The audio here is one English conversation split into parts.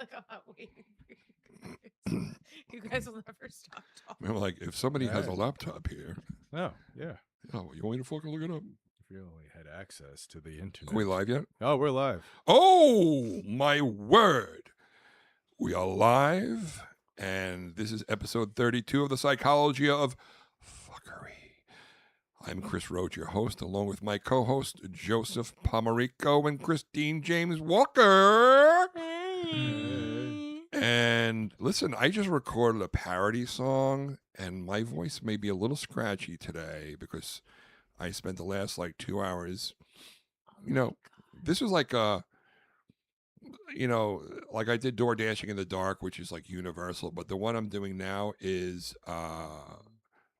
like I'm not waiting for you guys. You guys will never stop talking. I'm like, if somebody has a Right. laptop here, Oh, yeah. oh, you want me to fucking look it up? If you only had access to the Are internet. we live yet? Oh, we're live. Oh, my word. We are live, and this is episode 32 of the Psychology of Fuckery. I'm Chris Roach, your host, along with my co-host, Joseph Pomerico and Christine James Walker. And listen, I just recorded a parody song, and my voice may be a little scratchy today because I spent the last 2 hours. You know, this was like I did Door Dashing in the Dark, which is like universal, but the one I'm doing now is a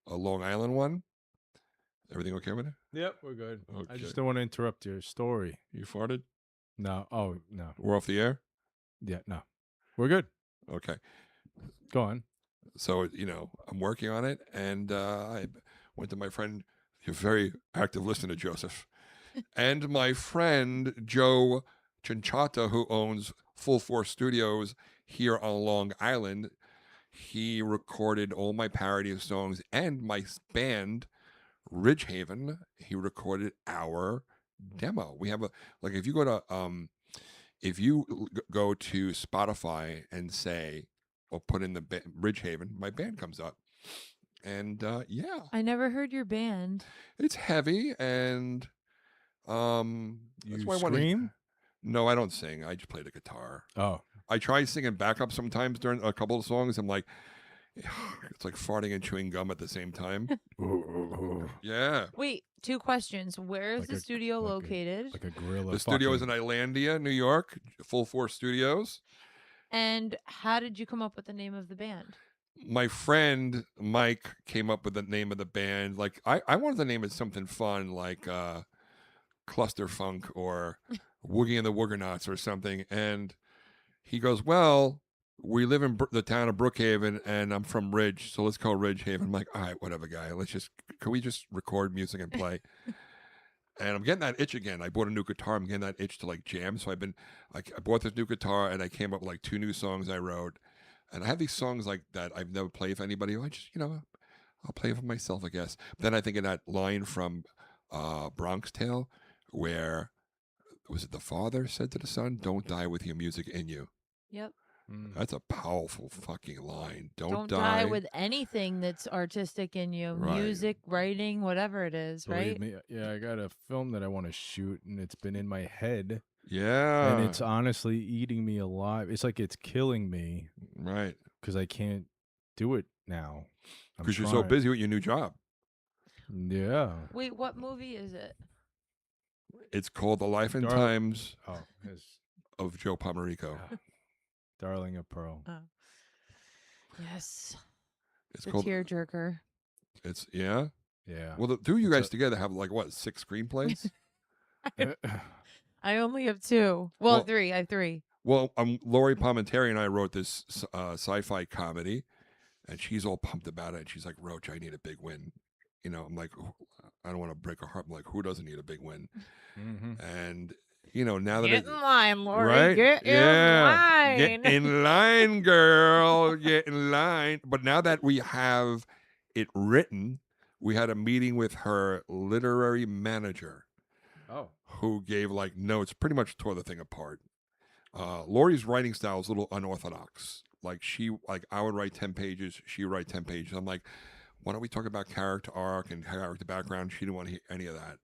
Long Island one. Everything okay with it? Yep, we're good. I Okay. just don't want to interrupt your story. You farted? No. Oh, no. We're off the air? Yeah, no. We're good. Okay. Go on. So, I'm working on it, and I went to my friend, your very active listener, Joseph, and my friend, Joe Chinchata, who owns Full Force Studios here on Long Island. He recorded all my parody of songs, and my band, Ridgehaven, he recorded our demo. We have if you go to Spotify and say, or put in the Ridgehaven, my band comes up. And yeah, I never heard your band. it's heavy, and that's You why I want scream? No, I don't sing. I just play the guitar. Oh. I try singing backup sometimes during a couple of songs. I'm like, it's like farting and chewing gum at the same time. Yeah. Wait, two questions. Where is Like the a- studio like a- located? Like a gorilla. The studio is in Islandia, New York, Full Force Studios. And how did you come up with the name of the band? My friend Mike came up with the name of the band. Like I wanted to name it something fun, like Cluster Funk or Woogie and the Woogernuts or something. And he goes, "Well, we live in the town of Brookhaven, and I'm from Ridge, so let's call Ridgehaven." I'm like, "All right, whatever, guy. Can we just record music and play?" And I'm getting that itch again. I bought a new guitar. I'm getting that itch to jam. So I bought this new guitar, and I came up with 2 new songs I wrote. And I have these songs that I've never played for anybody. I just, I'll play for myself, I guess. Then I think of that line from Bronx Tale, where was it the father said to the son, "Don't die with your music in you." Yep. That's a powerful fucking line. Don't die with anything that's artistic in you. Right. Music, writing, whatever it is, right? Believe me, yeah, I got a film that I want to shoot, and it's been in my head, Yeah. and it's honestly eating me alive. It's like it's killing me right. because I can't do it now. I'm Because you're so trying. busy with your new job. Yeah. Wait, what movie is it? It's called The Life and Darling. Times Oh, his of Joe Pomerico. Darling of Pearl. Yes. It's The called tearjerker. It's yeah. Yeah. Well, the two of you It's guys together have 6 screenplays? I only have 2. Well, Well- 3. I have 3. Well, Lori Palmentari and I wrote this sci-fi comedy, and she's all pumped about it. And she's like, "Roach, I need a big win." I'm like, I don't want to break her heart. I'm like, who doesn't need a big win? Mm-hmm. And now that Get in line, Lori. right, Get in line. get in line, girl, get in line. But now that we have it written, we had a meeting with her literary manager, Oh. who gave notes, pretty much tore the thing apart. Lori's writing style is a little unorthodox. I would write 10 pages, she would write 10 pages. I'm like, why don't we talk about character arc and character background? She didn't want to hear any of that.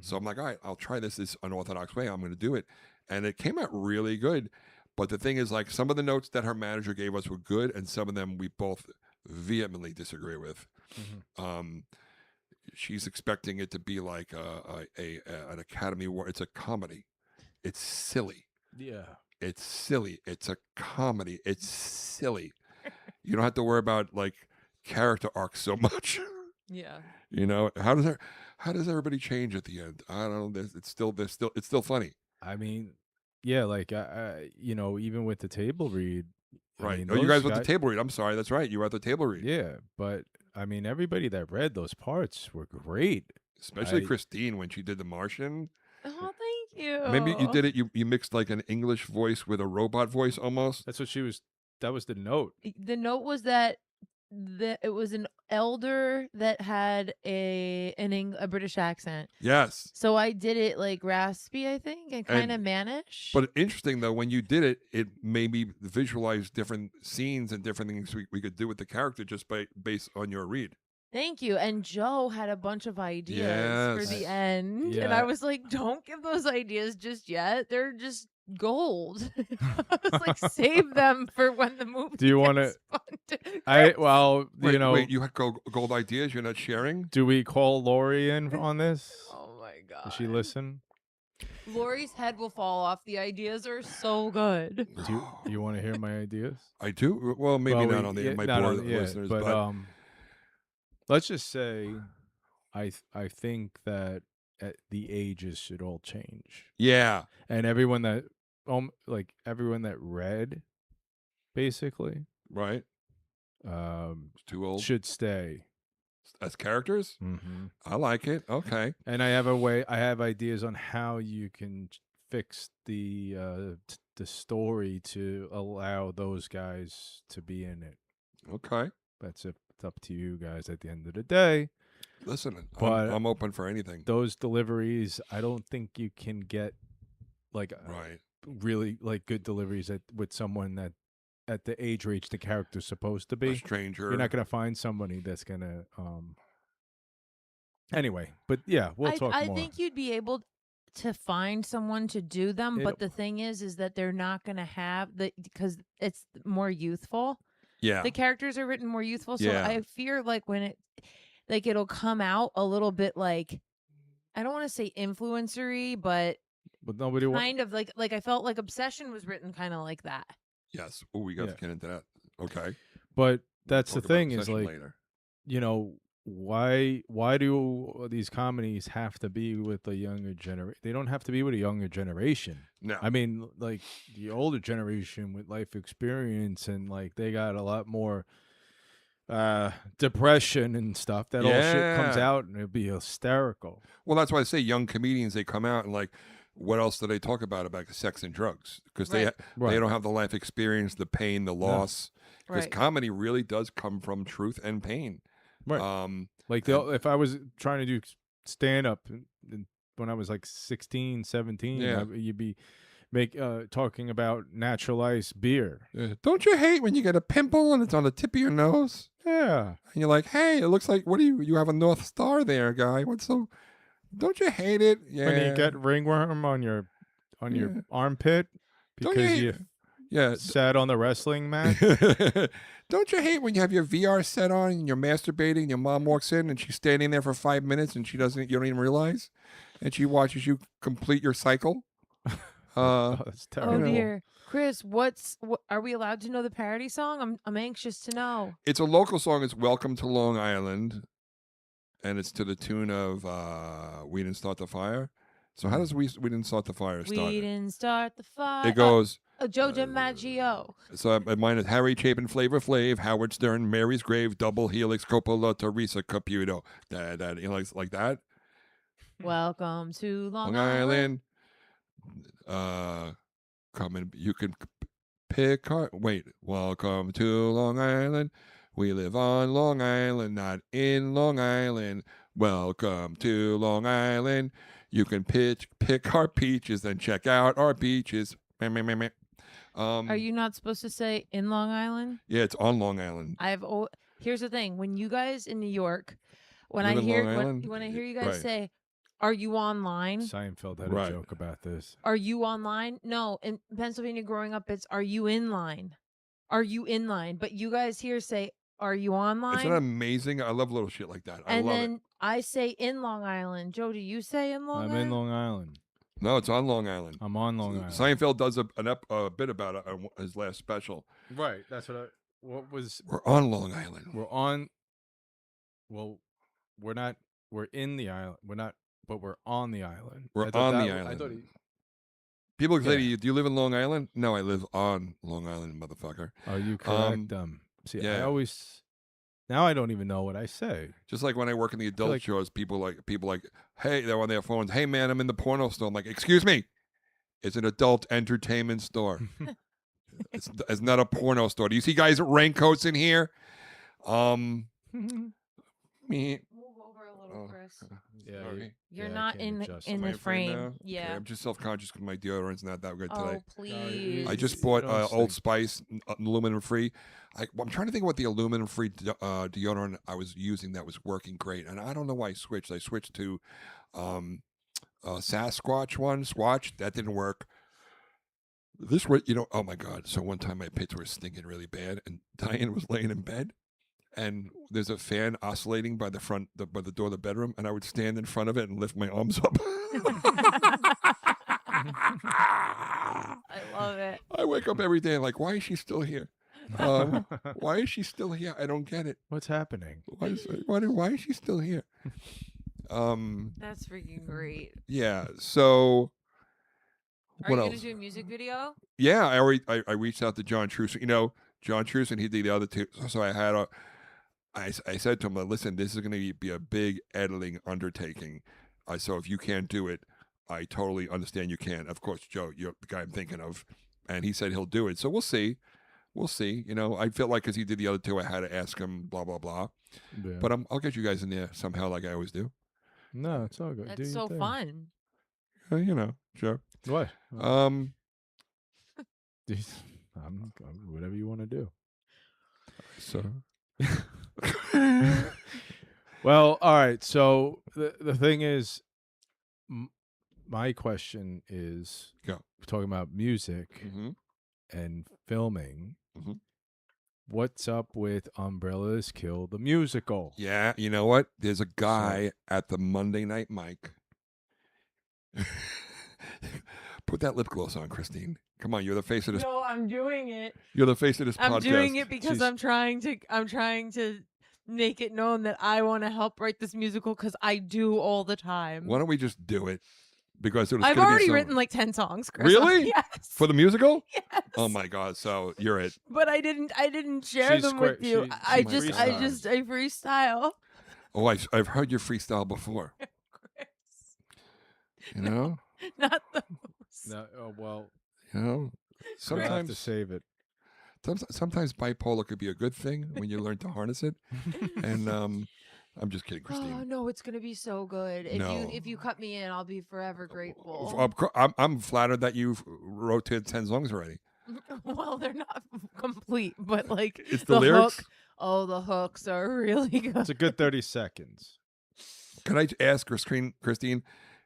So I'm like, all right, I'll try this unorthodox way. I'm going to do it. And it came out really good. But the thing is, some of the notes that her manager gave us were good, and some of them we both vehemently disagree with. Mm-hmm. She's expecting it to be like an Academy Award. It's a comedy. It's silly. Yeah. It's silly. It's a comedy. It's silly. You don't have to worry about character arcs so much. Yeah. How does everybody change at the end? I don't know. It's still funny. I mean, yeah, even with the table read. Right. mean, Oh, you guys those were at the table read. I'm sorry. That's right. You were at the table read. Yeah, but I mean, everybody that read those parts were great. Especially I- Christine when she did The Martian. Oh, thank you. Maybe you did it. You mixed like an English voice with a robot voice almost. That's what she was. That was the note. The note was that it was an elder that had a British accent. Yes. So I did it like raspy, I think, and kind of And- mannish. But interesting though, when you did it, it made me visualize different scenes and different things we could do with the character just based on your read. Thank you. And Joe had a bunch of ideas for the Yes. end. And Yeah. I was like, don't give those ideas just yet. They're just gold. I was like, save them for when the movie Do you wanna- gets funded. Wait, you had gold ideas you're not sharing? Do we call Lori in on this? Oh my God. Does she listen? Lori's head will fall off. The ideas are so good. Do you want to hear my ideas? I do. Well, maybe Well, not we- on the yeah, my not board on- yeah, listeners, but but let's just say, I think that the ages should all change, yeah, and everyone that everyone that read, basically, right. It's too old should stay. as characters. Mm-hmm. I like it. Okay. And I have ideas on how you can fix the story to allow those guys to be in it. Okay. It's up to you guys at the end of the day. Listen, But- I'm open for anything. Those deliveries, I don't think you can get like Right. really like good deliveries with someone that at the age range the character's supposed to A be. stranger. You're not gonna find somebody that's gonna anyway, but yeah, we'll talk I more. think you'd be able to find someone to do them, but the thing is that they're not going to have because it's more youthful. Yeah. The characters are written more youthful, so Yeah. I fear like when it'll come out a little bit like, I don't want to say influencery, but nobody wants. kind of like I felt like Obsession was written kind of like that. Yes. Oh, we got Yeah. to get into that. Okay. But We'll that's the talk about thing is Obsession like later. why do these comedies have to be with a younger generation? They don't have to be with a younger generation. No. I mean, like the older generation with life experience and like they got a lot more depression and stuff. That all shit comes Yeah. out and it'll be hysterical. Well, that's why I say young comedians. They come out and like, what else do they talk about sex and drugs? Because Right. they don't have the life experience, the pain, the loss. Because Right. comedy really does come from truth and pain. Right. Like if I was trying to do stand up when I was like 16, 17, Yeah. you'd be talking about naturalized beer. Don't you hate when you get a pimple and it's on the tip of your nose? Yeah. And you're like, hey, it looks like, what do you have a North Star there, guy? Don't you hate it? Yeah. When you get ringworm on your Yeah. armpit Don't because you you sat on the wrestling mat. Don't you hate when you have your VR set on and you're masturbating and your mom walks in and she's standing there for 5 minutes and you don't even realize? And she watches you complete your cycle? Oh, that's Oh terrible. dear, Chris, are we allowed to know the parody song? I'm anxious to know. It's a local song. It's Welcome to Long Island. And it's to the tune of We Didn't Start the Fire. So how does We Didn't Start the Fire start? We didn't start the fire. It goes, Joe DiMaggio. so mine is Harry Chapin, Flavor Flav, Howard Stern, Mary's Grave, Double Helix, Coppola, Teresa Caputo. That like that. Welcome to Long Long Island. Island. Come in. You can pick. Welcome to Long Island. We live on Long Island, not in Long Island. Welcome to Long Island. You can pick our peaches, then check out our beaches. Meh, meh, meh, meh. Are you not supposed to say in Long Island? Yeah, it's on Long Island. Here's the thing: when you guys in New York, when Live I in hear Long Island? when I hear you guys Right. say, "Are you online?" Seinfeld had Right. a joke about this. Are you online? No, in Pennsylvania growing up, it's "Are you in line?" Are you in line? But you guys here say, "Are you online?" Isn't that amazing? I love little shit like that. I and love then it. I say in Long Island. Joe, do you say in Long I'm Island? in Long Island. No, it's on Long Island. I'm on Long Island. Seinfeld does a bit about it on his last special. Right. That's what was. We're on Long Island. We're on. Well, we're not. We're in the island. We're not. But we're on the island. We're I thought on the I island. thought People say to Yeah. you, "Do you live in Long Island?" No, I live on Long Island, motherfucker. Are you correct? See, I yeah. always. Now I don't even know what I say. Just like when I work in the adult like- shows, people like, hey, they're on their phones. Hey, man, I'm in the porno store. I'm like, excuse me, It's an adult entertainment store. It's not a porno store. Do you see guys with raincoats in here? Me. Move over a little, Oh, Chris. Yeah, sorry. You're I not can't in adjust. in Am I the in frame frame. now? Yeah. Okay, I'm just self-conscious because my deodorant's not that good today. Oh, please. I just You bought don't Old stink. Spice aluminum free. I'm trying to think of what the aluminum free deodorant I was using that was working great, and I don't know why I switched. I switched to Sasquatch one. Squatch that didn't work. This was, oh my god! So one time my pits were stinking really bad, and Diane was laying in bed, and there's a fan oscillating by by the door of the bedroom, and I would stand in front of it and lift my arms up. I love it. I wake up every day and like, why is she still here? Why is she still here? I don't get it. What's happening? Why is she still here? That's freaking great. Yeah. So Are what you else? gonna do a music video? Yeah, I reached out to John Truson. John Truson, he did the other two. So I said to him, listen, this is going to be a big editing undertaking. So if you can't do it, I totally understand you can't. Of course, Joe, you're the guy I'm thinking of. And he said he'll do it. So we'll see. We'll see. I feel like because he did the other two, I had to ask him, blah, blah, blah. Yeah. But I'll get you guys in there somehow like I always do. No, it's all good. Do That's your so thing. fun. Sure. What? Whatever you want to do. So Well, all right. So the thing is, my question is, Go. we're talking about music mhm. and filming. Mhm. What's up with Umbrellas Kill the Musical? Yeah, you know what? There's a guy at the Monday Night Mike. Put that lip gloss on, Christine. Come on, you're the face of this. No, I'm doing it. You're the face of this I'm podcast. doing it because She's- I'm trying to make it known that I want to help write this musical because I do all the time. Why don't we just do it? Because it was I've gonna be already so- written like 10 songs, Chris. Really? Yes. for the musical. Yes. Oh my god! So you're it. But I didn't share She's them with you. she I freestyles. freestyle. Oh, I've heard your freestyle before. Chris. You know. Not those. No, well, You know. we'll have to Sometimes, save it. sometimes bipolar could be a good thing when you learn to harness it. And I'm just kidding, Oh Christine. no, it's gonna be so good. No. If you cut me in, I'll be forever grateful. I'm flattered that you've wrote 10 songs already. Well, they're not complete, but like It's the lyrics? hook. Oh, the hooks are really good. It's a good 30 seconds. Can I ask Christine,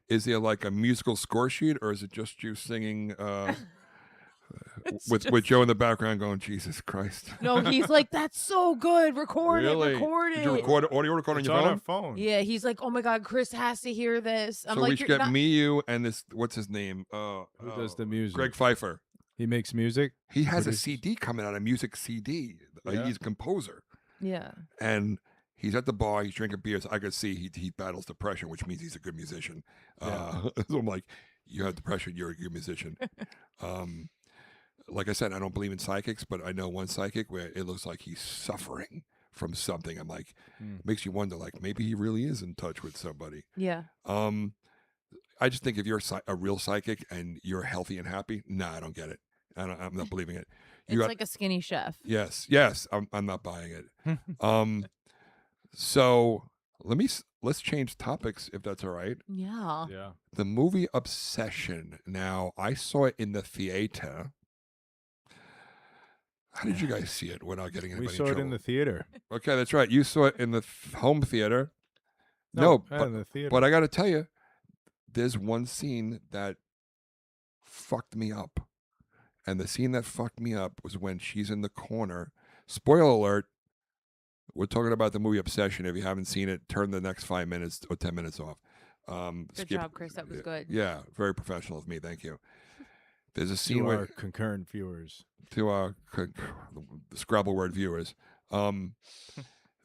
is there like a musical score sheet, or is it just you singing It's with just- Joe in the background going, Jesus Christ? No, he's like, that's so good. Record Really? it. Record it. Did you record audio record on It's your on phone? our phone. Yeah, he's like, oh my God, Chris has to hear this. I'm So like, we should "You're get not-" me, you, and this. What's his name? Who does the music? Greg Pfeiffer. He makes music. He has a Produces- CD coming out, a music CD. Yeah. He's a composer, Yeah. and he's at the bar. He's drinking beers. I could see he battles depression, which means he's a good musician. Yeah. So I'm like, you have depression, you're a good musician. Like I said, I don't believe in psychics, but I know one psychic where it looks like he's suffering from something. I'm like, makes you wonder, like maybe he really is in touch with somebody. Yeah. I just think if you're a real psychic and you're healthy and happy, nah, I don't get it. I'm not believing it. It's like a skinny chef. Yes, I'm not buying it. So let's change topics if that's all right. Yeah. Yeah. The movie Obsession. Now, I saw it in the theater. How did you guys see it without getting We anybody saw in it trouble? in the theater. Okay, that's right. You saw it in the home theater. No, in the theater. but I got to tell you, there's one scene that fucked me up. And the scene that fucked me up was when she's in the corner. Spoiler alert. We're talking about the movie Obsession. If you haven't seen it, turn the next 5 minutes or 10 minutes off. Good job, Chris. That was good. Yeah, very professional of me. Thank you. There's a scene to where our concurrent viewers. to our Scrabble word viewers.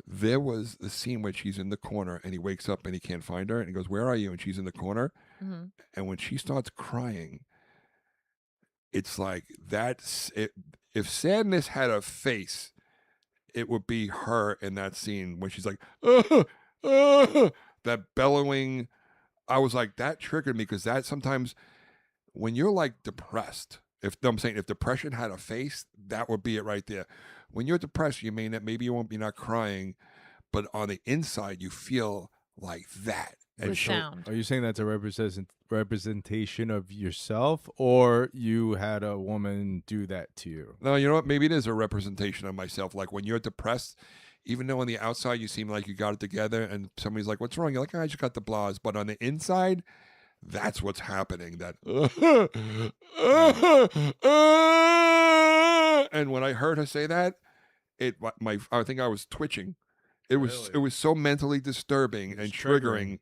There was the scene where she's in the corner and he wakes up and he can't find her and he goes, "Where are you?" And she's in the corner. Mm-hmm. And when she starts crying, it's like that's it. If sadness had a face, it would be her in that scene when she's like, that bellowing. I was like, that triggered me because that sometimes when you're like depressed, if I'm saying if depression had a face, that would be it right there. When you're depressed, you may not, maybe you won't be not crying, but on the inside you feel like that. And With sound. Are you saying that's a representation of yourself, or you had a woman do that to you? No, you know what? Maybe it is a representation of myself. Like when you're depressed, even though on the outside you seem like you got it together, and somebody's like, "What's wrong?" You're like, "I just got the blahs," but on the inside, that's what's happening. That and when I heard her say that, I think I was twitching. It Really? was so mentally disturbing It was and triggering.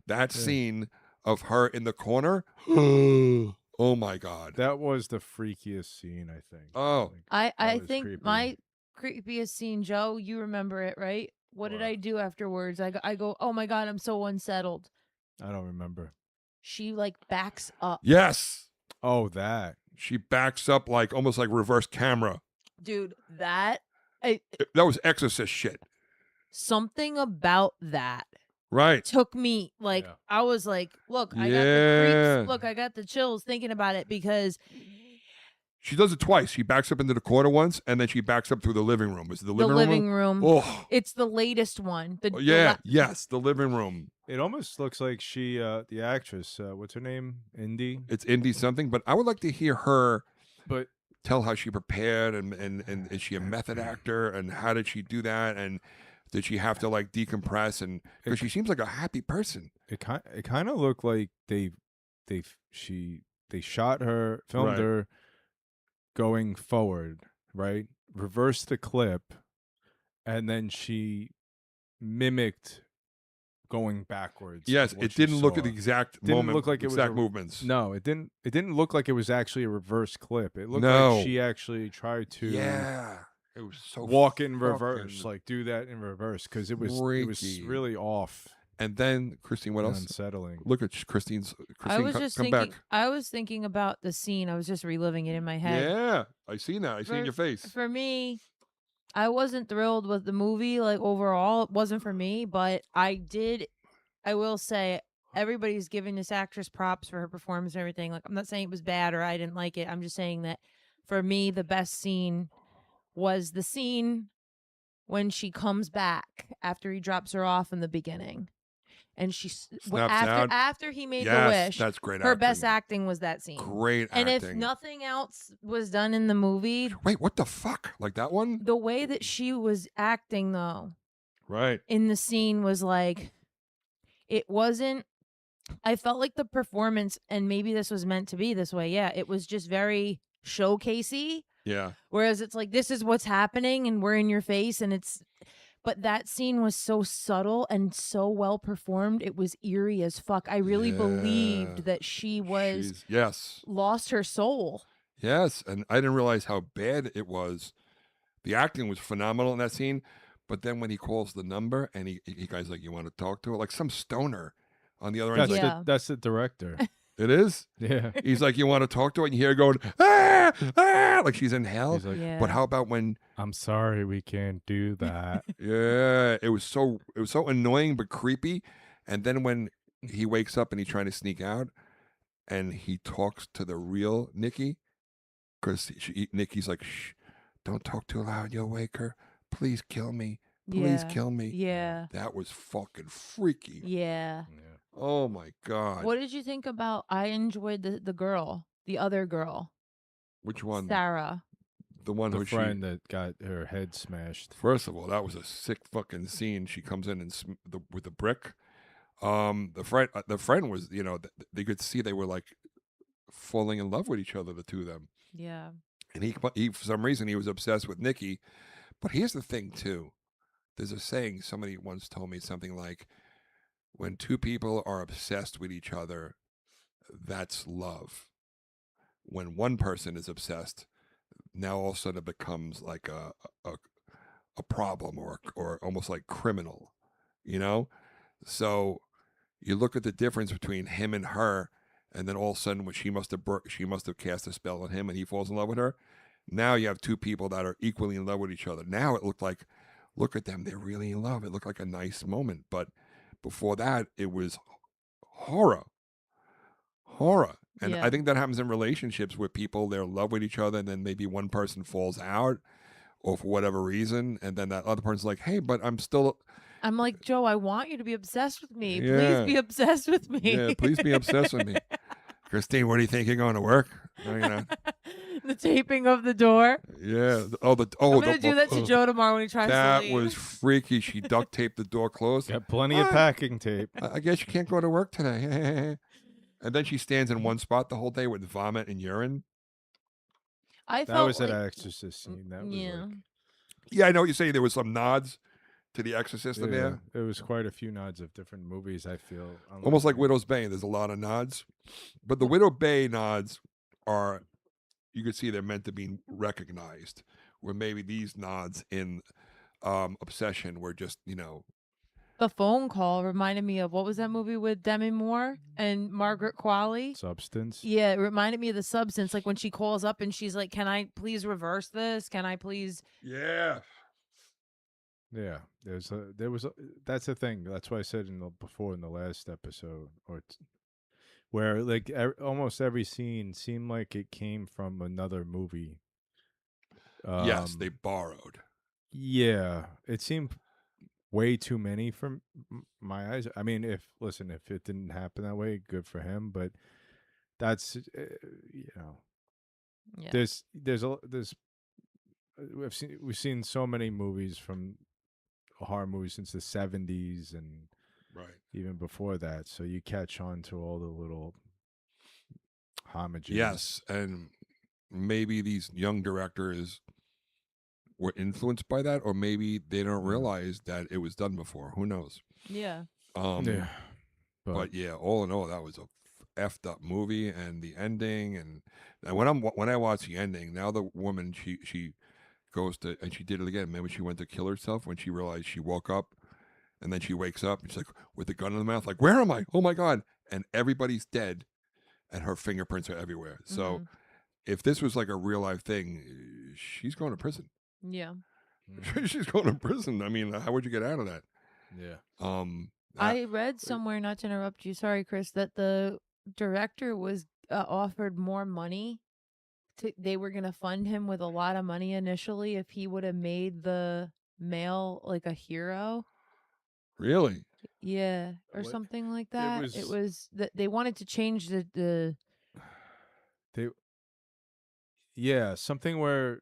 That Yeah. scene of her in the corner. Oh my god. That was the freakiest scene, I think. Oh. Like, I that was think creepy. my creepiest scene, Joe, you remember it, right? What did What? I do afterwards? I go, oh my God, I'm so unsettled. I don't remember. She like backs up. Yes. Oh, that. She backs up like almost like reverse camera. Dude, that That was Exorcist shit. something about that Right. took me like Yeah. I was like, look, I got the Yeah. creeps. Look, I got the chills thinking about it because She does it twice. She backs up into the corner once, and then she backs up through the living room. Is it the the living room? living room. Oh. It's the latest one. Oh, yeah. Yes, the living room. It almost looks like she, the actress, what's her name? Indy. It's Indy something, but I would like to hear her But tell how she prepared, and is she a method actor, and how did she do that, and did she have to like decompress, and because she seems like a happy person. it kind of looked like they shot her, filmed Right. her going forward, right? Reversed the clip, and then she mimicked going backwards. Yes, what it you didn't look at saw. the exact Didn't moment, look like it was exact a- movements. No, it didn't. It didn't look like it was actually a reverse clip. It looked No. like she actually tried to Yeah, it was so walk in fucking- reverse, like do that in reverse, because it was freaky. really off And then Christine, what and else? unsettling. Look at Christine. I was Come, just come thinking back. I was thinking about the scene. I was just reliving it in my head. Yeah, I seen that. I seen For- your face. For me, I wasn't thrilled with the movie, like overall. It wasn't for me, but I will say everybody's giving this actress props for her performance and everything. Like, I'm not saying it was bad or I didn't like it. I'm just saying that for me, the best scene was the scene when she comes back after he drops her off in the beginning. And she Snaps out. after he made the Yes, wish, that's great. her best acting. acting was that scene. Great And acting. if nothing else was done in the movie, Wait, what the fuck? Like that one? the way that she was acting though Right. in the scene was like, it wasn't, I felt like the performance, and maybe this was meant to be this way, yeah, it was just very showcasey, Yeah. whereas it's like, this is what's happening and we're in your face, and it's, but that scene was so subtle and so well performed, it was eerie as fuck. I really Yeah. believed that she was Yes. lost her soul. Yes. And I didn't realize how bad it was. The acting was phenomenal in that scene. But then when he calls the number and he guy's like, you want to talk to her? Like some stoner on the other end. That's Like, Yeah. that's the director. it is? Yeah. He's like, you want to talk to her? And you hear her going, ah, ah, like she's in hell. He's like, Yeah. But how about when, I'm sorry, we can't do that. yeah, it was so annoying but creepy. And then when he wakes up and he's trying to sneak out and he talks to the real Nikki, because Nikki's like, shh, don't talk too loud, you'll wake her. Please kill me. Please Yeah. kill me. Yeah. That was fucking freaky. Yeah. Yeah. Oh my God. What did you think about, I enjoyed the girl, the other girl, Which one? Sarah. The one The who friend that got her head smashed. First of all, that was a sick fucking scene. She comes in and with the brick. The friend was, they could see they were like falling in love with each other, the two of them. Yeah. And he for some reason he was obsessed with Nikki. But here's the thing too. There's a saying, somebody once told me something like, when two people are obsessed with each other, that's love. When one person is obsessed, now all of a sudden it becomes like a problem or almost like criminal, So you look at the difference between him and her, and then all of a sudden when she must have cast a spell on him and he falls in love with her. Now you have two people that are equally in love with each other. Now it looked like, look at them, they're really in love. It looked like a nice moment. But before that, it was horror. And I think that happens in relationships with people. They're in love with each other, and then maybe one person falls out, or for whatever reason, and then that other person's like, "Hey, but I'm still." I'm like, Joe, I want you to be obsessed with me. Please Yeah. be obsessed with me. Yeah, please be obsessed with me. Christine, where do you think you're going to work? You know, The taping of the door. yeah. I'm gonna do that to Joe tomorrow when he tries to That leave. was freaky. She duct taped the door closed. Got plenty of What? packing tape. I guess you can't go to work today. And then she stands in one spot the whole day with vomit and urine. I That felt was like, an Exorcist scene. That was yeah. like, Yeah, I know what you're saying. There was some nods to The Exorcist in there. There was quite a few nods of different movies, I feel. Almost like Widow's Bane. There's a lot of nods. But the Widow Bay nods are, you could see they're meant to be recognized. Where maybe these nods in Obsession were just, The phone call reminded me of, what was that movie with Demi Moore and Margaret Qualley? Substance. Yeah, it reminded me of The Substance. Like when she calls up and she's like, "Can I please reverse this? Can I please?" Yeah. Yeah, that's the thing. That's why I said before in the last episode, where like almost every scene seemed like it came from another movie. Yes, they borrowed. Yeah, it seemed way too many from my eyes. I mean, if it didn't happen that way, good for him. But that's Yeah. we've seen so many movies from horror movies since the 70s and Right. even before that, so you catch on to all the little homages. Yes, and maybe these young directors were influenced by that, or maybe they don't realize that it was done before. Who knows? Yeah. Yeah, But yeah, all in all, that was a effed up movie, and the ending, and when I watch the ending, now the woman she goes to, and she did it again. Maybe she went to kill herself when she realized she woke up, and then she wakes up and she's like with the gun in the mouth, like, where am I? Oh my god! And everybody's dead, and her fingerprints are everywhere. So if this was like a real life thing, she's going to prison. Yeah. She's going to prison. I mean, how would you get out of that? Yeah. I read somewhere, not to interrupt you, sorry, Chris, that the director was offered more money. They were going to fund him with a lot of money initially if he would have made the male like a hero. Really? Yeah, or What? something like that. was- It was that they wanted to change the Yeah, something where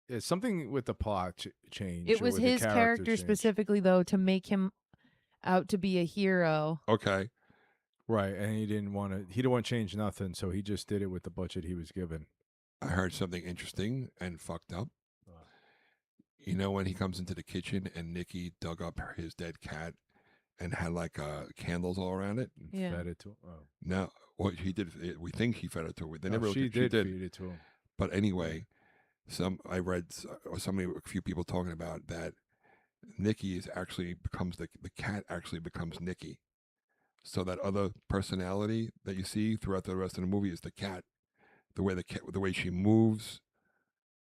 it's something with the plot change. It or was with the his character change. specifically though to make him out to be a hero. Okay. Right, and he didn't want to change nothing, so he just did it with the budget he was given. I heard something interesting and fucked up. You know when he comes into the kitchen and Nikki dug up his dead cat and had like candles all around it? And Yeah. fed it to him. Oh. No, well, he did. We think he fed it to her. They No, never. she did feed it to him. But anyway, I read a few people talking about that. Nikki becomes the cat actually becomes Nikki, so that other personality that you see throughout the rest of the movie is the cat, the way she moves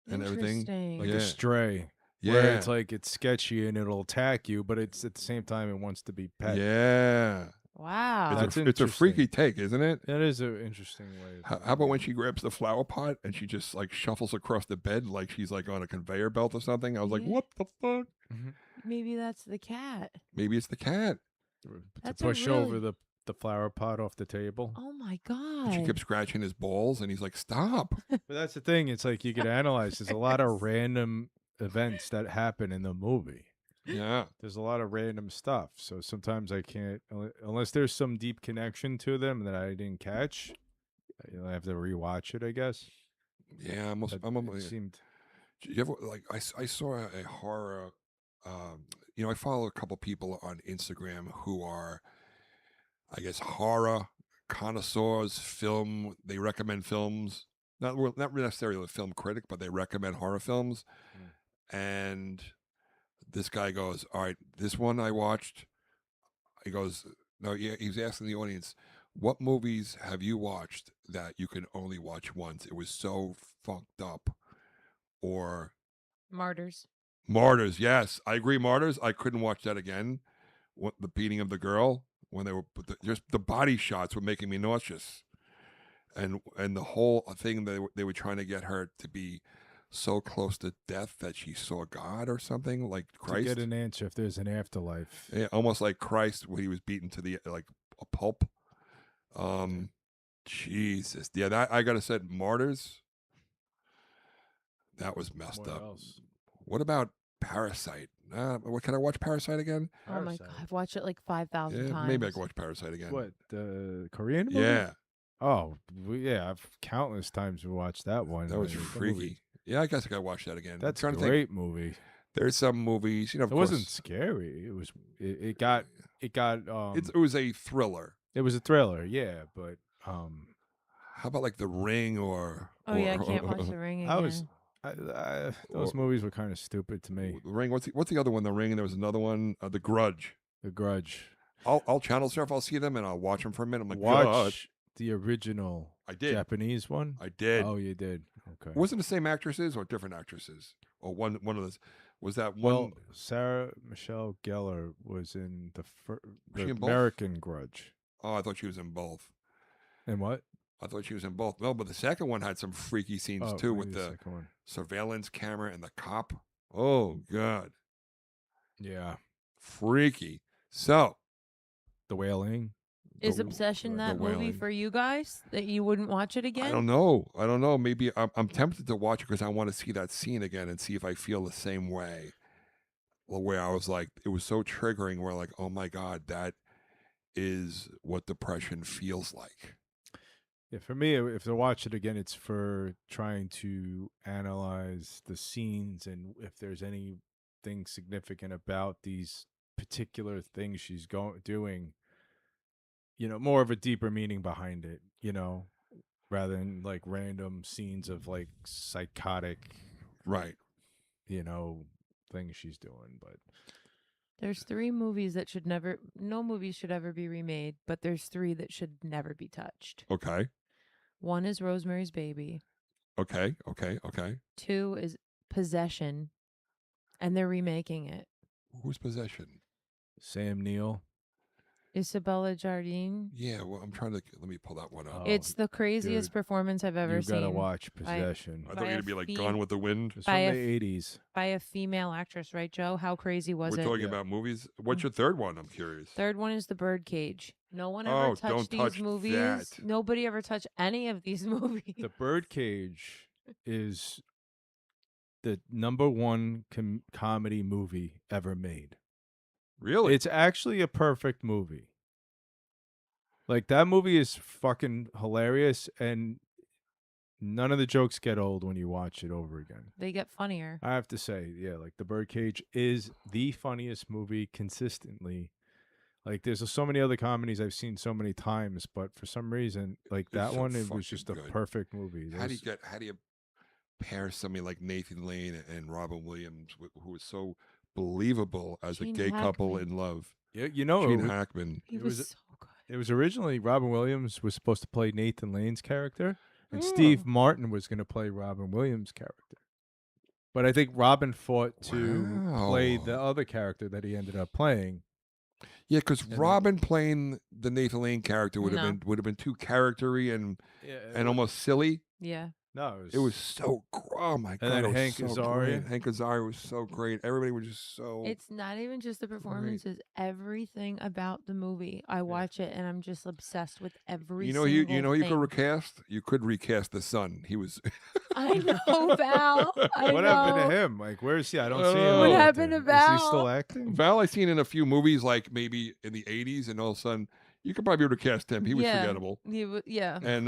and everything. Interesting. Like Yeah. a stray. Yeah, Where it's like it's sketchy and it'll attack you, but it's at the same time it wants to be pet. yeah. Wow. That's It's a freaky take, isn't it? That is an interesting way. How about when she grabs the flower pot and she just like shuffles across the bed like she's like on a conveyor belt or something? I was like, Yeah. what the fuck? Maybe that's the cat. Maybe it's the cat. to That's a push over really- the flower pot off the table? Oh my And she god. kept scratching his balls and he's like, stop. But that's the thing. It's like you could analyze. There's a lot of random events that happen in the movie. Yeah. There's a lot of random stuff. So sometimes I can't, unless there's some deep connection to them that I didn't catch. I have to rewatch it, I guess. Yeah. It seemed. Do you ever like I saw a horror I follow a couple people on Instagram who are, I guess, horror connoisseurs. They recommend films, not necessarily a film critic, but they recommend horror films. And this guy goes, all right, this one I watched. He goes, no, yeah, he was asking the audience, what movies have you watched that you can only watch once? It was so fucked up. Or Martyrs. Martyrs, yes, I agree. Martyrs, I couldn't watch that again. The beating of the girl when they were just the body shots were making me nauseous. and the whole thing they were trying to get her to be so close to death that she saw God or something like To Christ. get an answer if there's an afterlife. Yeah, almost like Christ when he was beaten to the like a pulp. Jesus, yeah, that I gotta say, Martyrs. That was messed What up. else? What about Parasite? What can I watch Parasite again? Oh my Parasite. god, I've watched it like 5,000 Yeah, times. maybe I can watch Parasite again. What, the Korean movie? Yeah, Oh, yeah. I've countless times watched that one. that was Like, the freaky. movie- Yeah, I guess I gotta watch that again. I'm That's a trying to think. great movie. There's some movies, of It course, wasn't scary. It was. It got. it was a thriller. It was a thriller. Yeah, but How about like The Ring or? Oh yeah, I can't watch The Ring again. I was. Those movies were kind of stupid to me. The Ring. What's the other one? The Ring. And there was another one. The Grudge. The Grudge. I'll channel surf. I'll see them and I'll watch them for a minute. I'm like, Watch God. the original I did. Japanese one. I did. Oh, you did. Okay. Wasn't the same actresses or different actresses? Or one of those. Was that one? Well, Sarah Michelle Gellar was in the she in both? American Grudge. Oh, I thought she was in both. And what? I thought she was in both. No, but the second one had some freaky scenes Oh, too maybe with the second one. surveillance camera and the cop. Oh God, Yeah, freaky. So The Wailing. Is the- Obsession the that movie Wailing. for you guys that you wouldn't watch it again? I don't know. Maybe I'm tempted to watch it because I want to see that scene again and see if I feel the same way. Where I was like, it was so triggering. Where like, oh my God, that is what depression feels like. Yeah, for me, if to watch it again, it's for trying to analyze the scenes and if there's anything significant about these particular things she's doing. More of a deeper meaning behind it. Rather than like random scenes of like psychotic, Right. things she's doing. But There's 3 movies that no movies should ever be remade, but there's 3 that should never be touched. Okay. One is Rosemary's Baby. Okay. 2 is Possession, and they're remaking it. Who's Possession? Sam Neill. Isabella Jardine. Yeah. Well, I'm trying to let me pull that one up. Oh, It's the craziest dude, performance I've ever You seen gotta watch Possession. I by thought you were a gonna be like fee- Gone with the Wind. It's by from a the 80s. by a female actress, right, Joe? How crazy was We're it? talking Yeah. about movies. What's your third one? I'm curious. Third one is The Birdcage. No one Oh, ever don't touched these touch movies. that. Nobody ever touched any of these movies. The Birdcage is the #1 comedy movie ever made. Really? It's actually a perfect movie. Like, that movie is fucking hilarious, and none of the jokes get old when you watch it over again. They get funnier. I have to say, yeah, like The Birdcage is the funniest movie consistently. Like, there's so many other comedies I've seen so many times, but for some reason, like that so one, it fucking was just a good. perfect movie. how do you Those- how do you pair somebody like Nathan Lane and Robin Williams, who is so believable as Gene a gay couple Hackman. in love? Yeah, Gene Hackman. He It was, was- so good. it was originally Robin Williams was supposed to play Nathan Lane's character, and Steve Martin was going to play Robin Williams' character. But I think Robin fought to play Wow. the other character that he ended up playing. Yeah, because And- Robin playing the Nathan Lane character would have been too charactery and almost silly. Yeah. no, It was so oh my god! then it was Hank so Azaria. great. Hank Azaria was so great. Everybody was just so. It's not even just the performances, everything about the movie. I watch it and I'm just obsessed with every you single you thing. could recast. You could recast the son. He was. I know, Val. I what know. happened to him? Like, where is he? I don't see him. What acting. happened to Is Val? he still acting? Val, I seen in a few movies, like maybe in the '80s, and all of a sudden, you could probably recast him. He was Yeah. forgettable. Yeah. And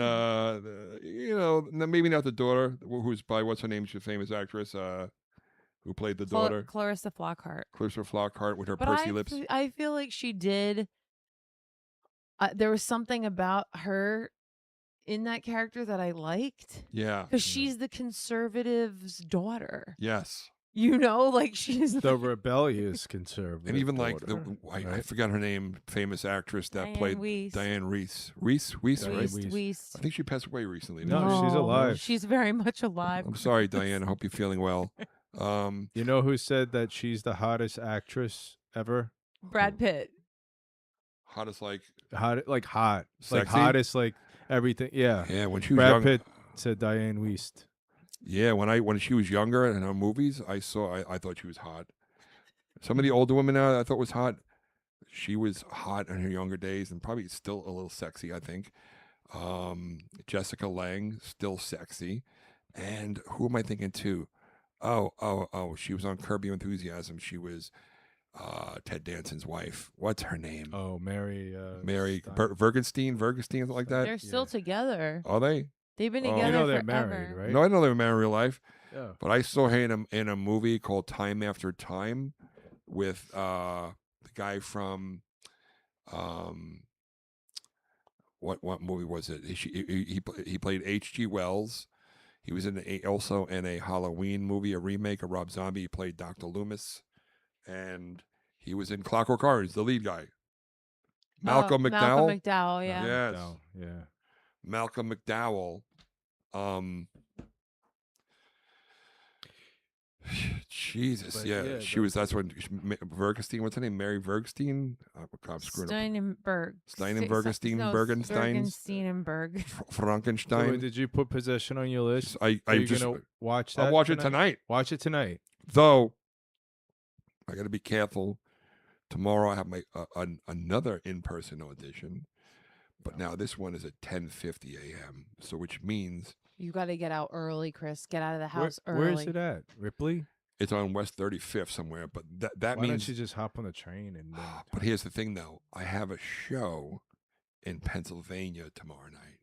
maybe not the daughter, who's by what's her name? She's a famous actress who played the daughter, Clarissa Flockhart. Clarissa Flockhart, with her But pursy lips. I feel like she did. There was something about her in that character that I liked Yeah. because she's the conservative's daughter. Yes. Like she's The rebellious conservative. And even like daughter, I right? forgot her name, famous actress that Diane played Weiss. Diane Reese. Reese, right? Diane Weiss. Weiss. I think she passed away recently. No, didn't she? she's alive. She's very much alive. I'm sorry, Diane. I hope you're feeling well. You know who said that she's the hottest actress ever? Brad Pitt. Hottest like Hot, like Sexy? hottest, like Everything. Yeah. Yeah, when she was Brad young. Pitt said Diane Wiest. Yeah, when she was younger in her movies, I thought she was hot. Some of the older women now I thought was hot. She was hot in her younger days and probably still a little sexy, I think. Jessica Lange, still sexy. And who am I thinking too? Oh, she was on Curb Your Enthusiasm. She was Ted Danson's wife. What's her name? Oh, Mary. Mary Stein- Vergenstein, something like that. They're still together. Are they? They've been Oh. together You know they're forever. married, right? No, I know they were married in real life. Yeah. But I saw her in a movie called Time After Time with the guy from what movie was it? He played H.G. Wells. He was also in a Halloween movie, a remake of Rob Zombie. He played Dr. Loomis, and he was in Clockwork Orange, the lead guy. Malcolm McDowell. Malcolm McDowell, yeah. Yes. No, yeah. Malcolm McDowell. Jesus, But yeah, yeah, she was. That's when Vergenstein. What's her name? Mary Vergenstein. I'm screwing up. Steinenberg. Steinenbergenstein, No, Bergensteins? Steinenberg. So Frankenstein. did you put Possession on your list? I Are you just. gonna watch that? I'll watch it tonight. Watch it tonight. Though I got to be careful. Tomorrow I have my another in-person audition, but now this one is at 10:50 a.m. So which means You got to get out early, Chris. Get out of the house early. Where is it at? Ripley? it's on West 35th somewhere. But that Why means. don't you just hop on the train and? But here's the thing, though. I have a show in Pennsylvania tomorrow night.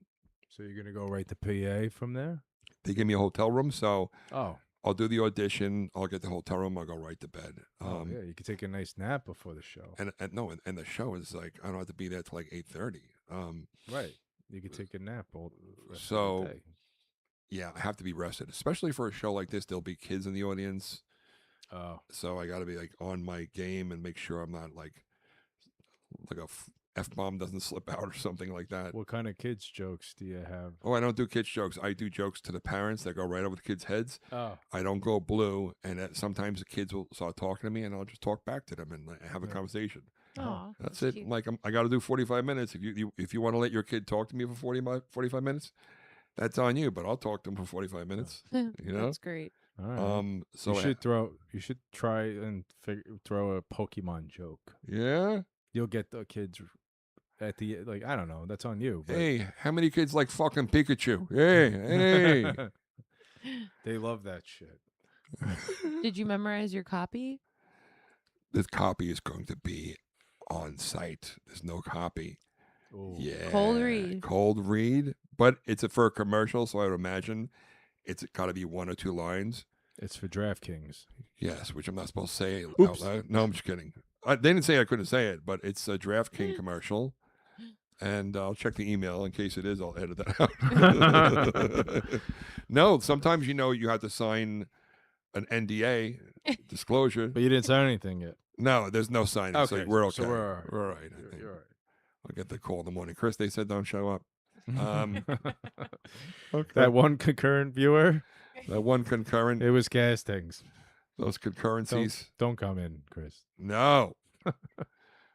So you're gonna go right to PA from there? They give me a hotel room, so Oh. I'll do the audition. I'll get the hotel room. I'll go right to bed. Oh yeah, you could take a nice nap before the show. And the show is like I don't have to be there till like 8:30. Right. You could take a nap all the rest So- of the day. Yeah, I have to be rested, especially for a show like this. There'll be kids in the audience, Oh. so I got to be like on my game and make sure I'm not like a F-bomb doesn't slip out or something like that. What kind of kids jokes do you have? Oh, I don't do kids jokes. I do jokes to the parents that go right over the kids' heads. Oh. I don't go blue, and sometimes the kids will start talking to me, and I'll just talk back to them and like, have a Yeah. conversation. Aw, That's it. cute. Like I got to do 45 minutes. If you want to let your kid talk to me for 45 minutes, that's on you. But I'll talk to them for 45 minutes. You know. That's great. All right. So You should try and throw a Pokemon joke. yeah. You'll get the kids at the like. I don't know. That's on you. But Hey, how many kids like fucking Pikachu? Hey. they love that shit. Did you memorize your copy? This copy is going to be on site. There's no copy. Ooh. Yeah. Cold read. Cold read. But it's for a commercial, so I would imagine it's got to be 1 or 2 lines. It's for DraftKings. Yes, which I'm not supposed to say out Oops. loud. No, I'm just kidding. They didn't say I couldn't say it, but it's a DraftKings commercial. And I'll check the email in case it is. I'll edit that out. No, sometimes you have to sign an NDA disclosure. But you didn't sign anything yet. No, there's no signing. So Okay, we're okay. so we're all right. We're all right. I You're, think. you're all I'll get the call in the morning. Chris, they said don't show up. right. Okay. That one concurrent viewer, That one concurrent, it was castings. those concurrencies. Don't come in, Chris. No.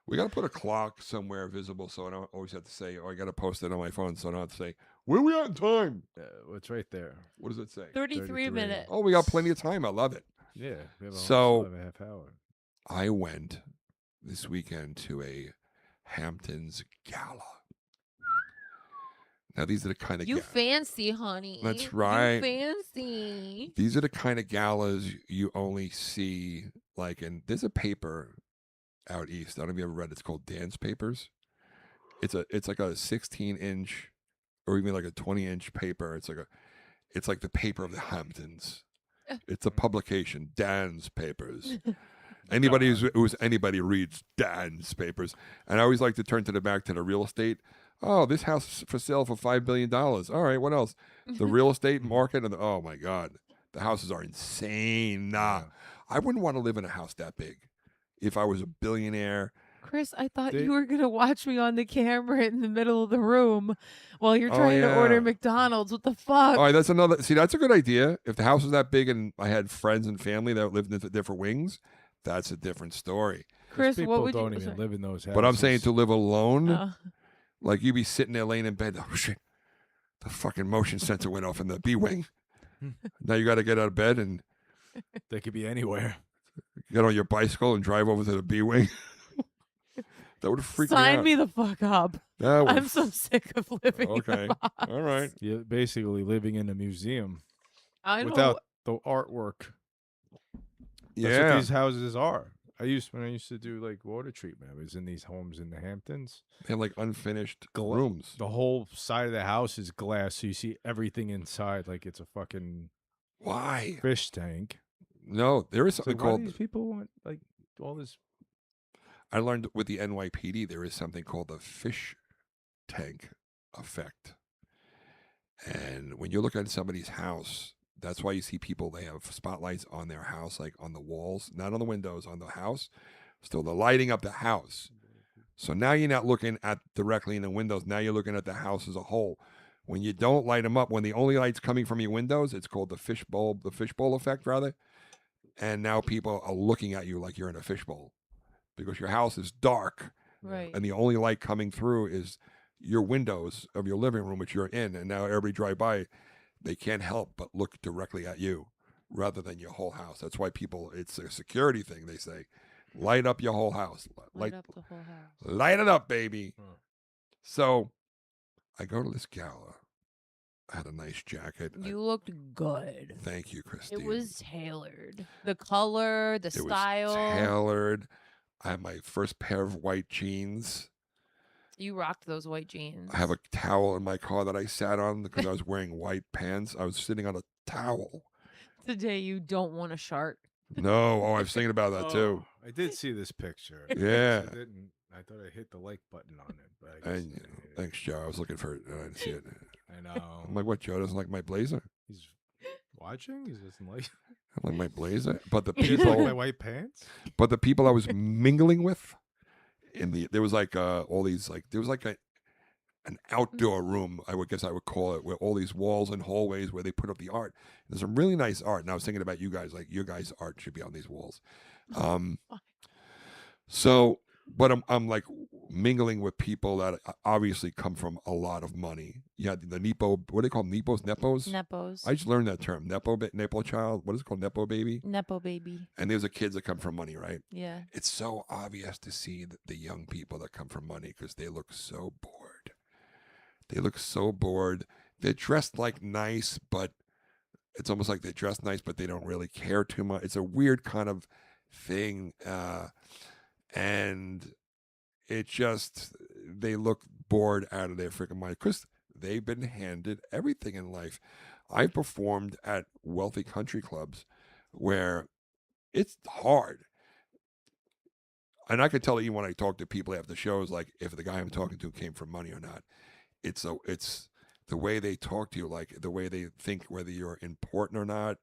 We got to put a clock somewhere visible so I don't always have to say, I got to post it on my phone so I don't have to say, where we at in time? It's right there. What does it say? 33 33. minutes. Oh, we got plenty of time. I love it. Yeah. We have So- still have a half hour. I went this weekend to a Hamptons gala. Now, these are the kind of You fancy, honey. That's right. You fancy. these are the kind of galas you only see like in there's a paper out east. I don't know if you ever read it. It's called Dance Papers. It's like a 16-inch or even like a 20-inch paper. It's like the paper of the Hamptons. It's a publication, Dan's Papers. Anybody anybody reads Dan's Papers. And I always like to turn to the back to the real estate. Oh, this house is for sale for $5 billion. All right, what else? The real estate market. Oh my God, the houses are insane. Nah, I wouldn't want to live in a house that big. If I was a billionaire, Chris, I thought They- you were going to watch me on the camera in the middle of the room while you're Oh, trying to yeah. order McDonald's. What the fuck? all right, that's another. See, that's a good idea. If the house was that big and I had friends and family that lived in the different wings, that's a different story. Chris, people what would don't you even live in those houses. But I'm saying to live alone, Oh. like you be sitting there laying in bed. Oh shit, the fucking motion sensor went off in the B wing. Now you got to get out of bed and They could be anywhere. get on your bicycle and drive over to the B wing. That would have freaked Sign me me the fuck up. out. That would I'm so sick of living in Okay. a box. All right. You're basically living in a museum I know. without the artwork. That's what Yeah. these houses are. When I used to do like water treatment, I was in these homes in the Hamptons. They had like unfinished Gla- rooms. The whole side of the house is glass, so you see everything inside like it's a fucking Why? fish tank. No, there is So something why do called. these people want like all this? I learned with the NYPD there is something called the fish tank effect. And when you look at somebody's house, that's why you see people, they have spotlights on their house, like on the walls, not on the windows, on the house. Still, they're lighting up the house. So now you're not looking at directly in the windows. Now you're looking at the house as a whole. When you don't light them up, when the only light's coming from your windows, it's called the fishbowl effect, rather. And now people are looking at you like you're in a fishbowl because your house is dark Right. and the only light coming through is your windows of your living room, which you're in. And now everybody drive by, they can't help but look directly at you rather than your whole house. That's why people, it's a security thing. They say, light up your whole house. Light up the whole house. Light it up, baby. Huh. So I go to this gala. I had a nice jacket. You looked good. Thank you, Christine. It was tailored. The color, the It style. was tailored. I had my first pair of white jeans. You rocked those white jeans. I have a towel in my car that I sat on because I was wearing white pants. I was sitting on a towel. Today you don't want a shark. No, I was thinking about that too. Oh, I did see this picture. Yeah. I didn't. I thought I hit the like button on it, but I guess And I didn't hit it. thanks, Joe. I was looking for it. I didn't see it. I know. I'm like, what? Joe doesn't like my blazer. He's watching. He doesn't like. I like my blazer, but the He doesn't like my people, white pants. but the people I was mingling with, there was like all these there was like an outdoor room, I would call it, where all these walls and hallways where they put up the art. There's some really nice art, and I was thinking about you guys, like your guys' art should be on these walls. So, but I'm like mingling with people that obviously come from a lot of money. Yeah, the Nepo, what do they call them? Nepos? Nepos. I just learned that term. Nepo child. What is it called? Nepo baby? Nepo baby. And there's the kids that come from money, right? Yeah. It's so obvious to see the young people that come from money because they look so bored. They look so bored. They're dressed like nice, but it's almost like they're dressed nice, but they don't really care too much. It's a weird kind of thing. And it just, they look bored out of their freaking mind because they've been handed everything in life. I performed at wealthy country clubs where it's hard. And I could tell even when I talk to people after shows, like if the guy I'm talking to came from money or not. It's the way they talk to you, like the way they think whether you're important or not.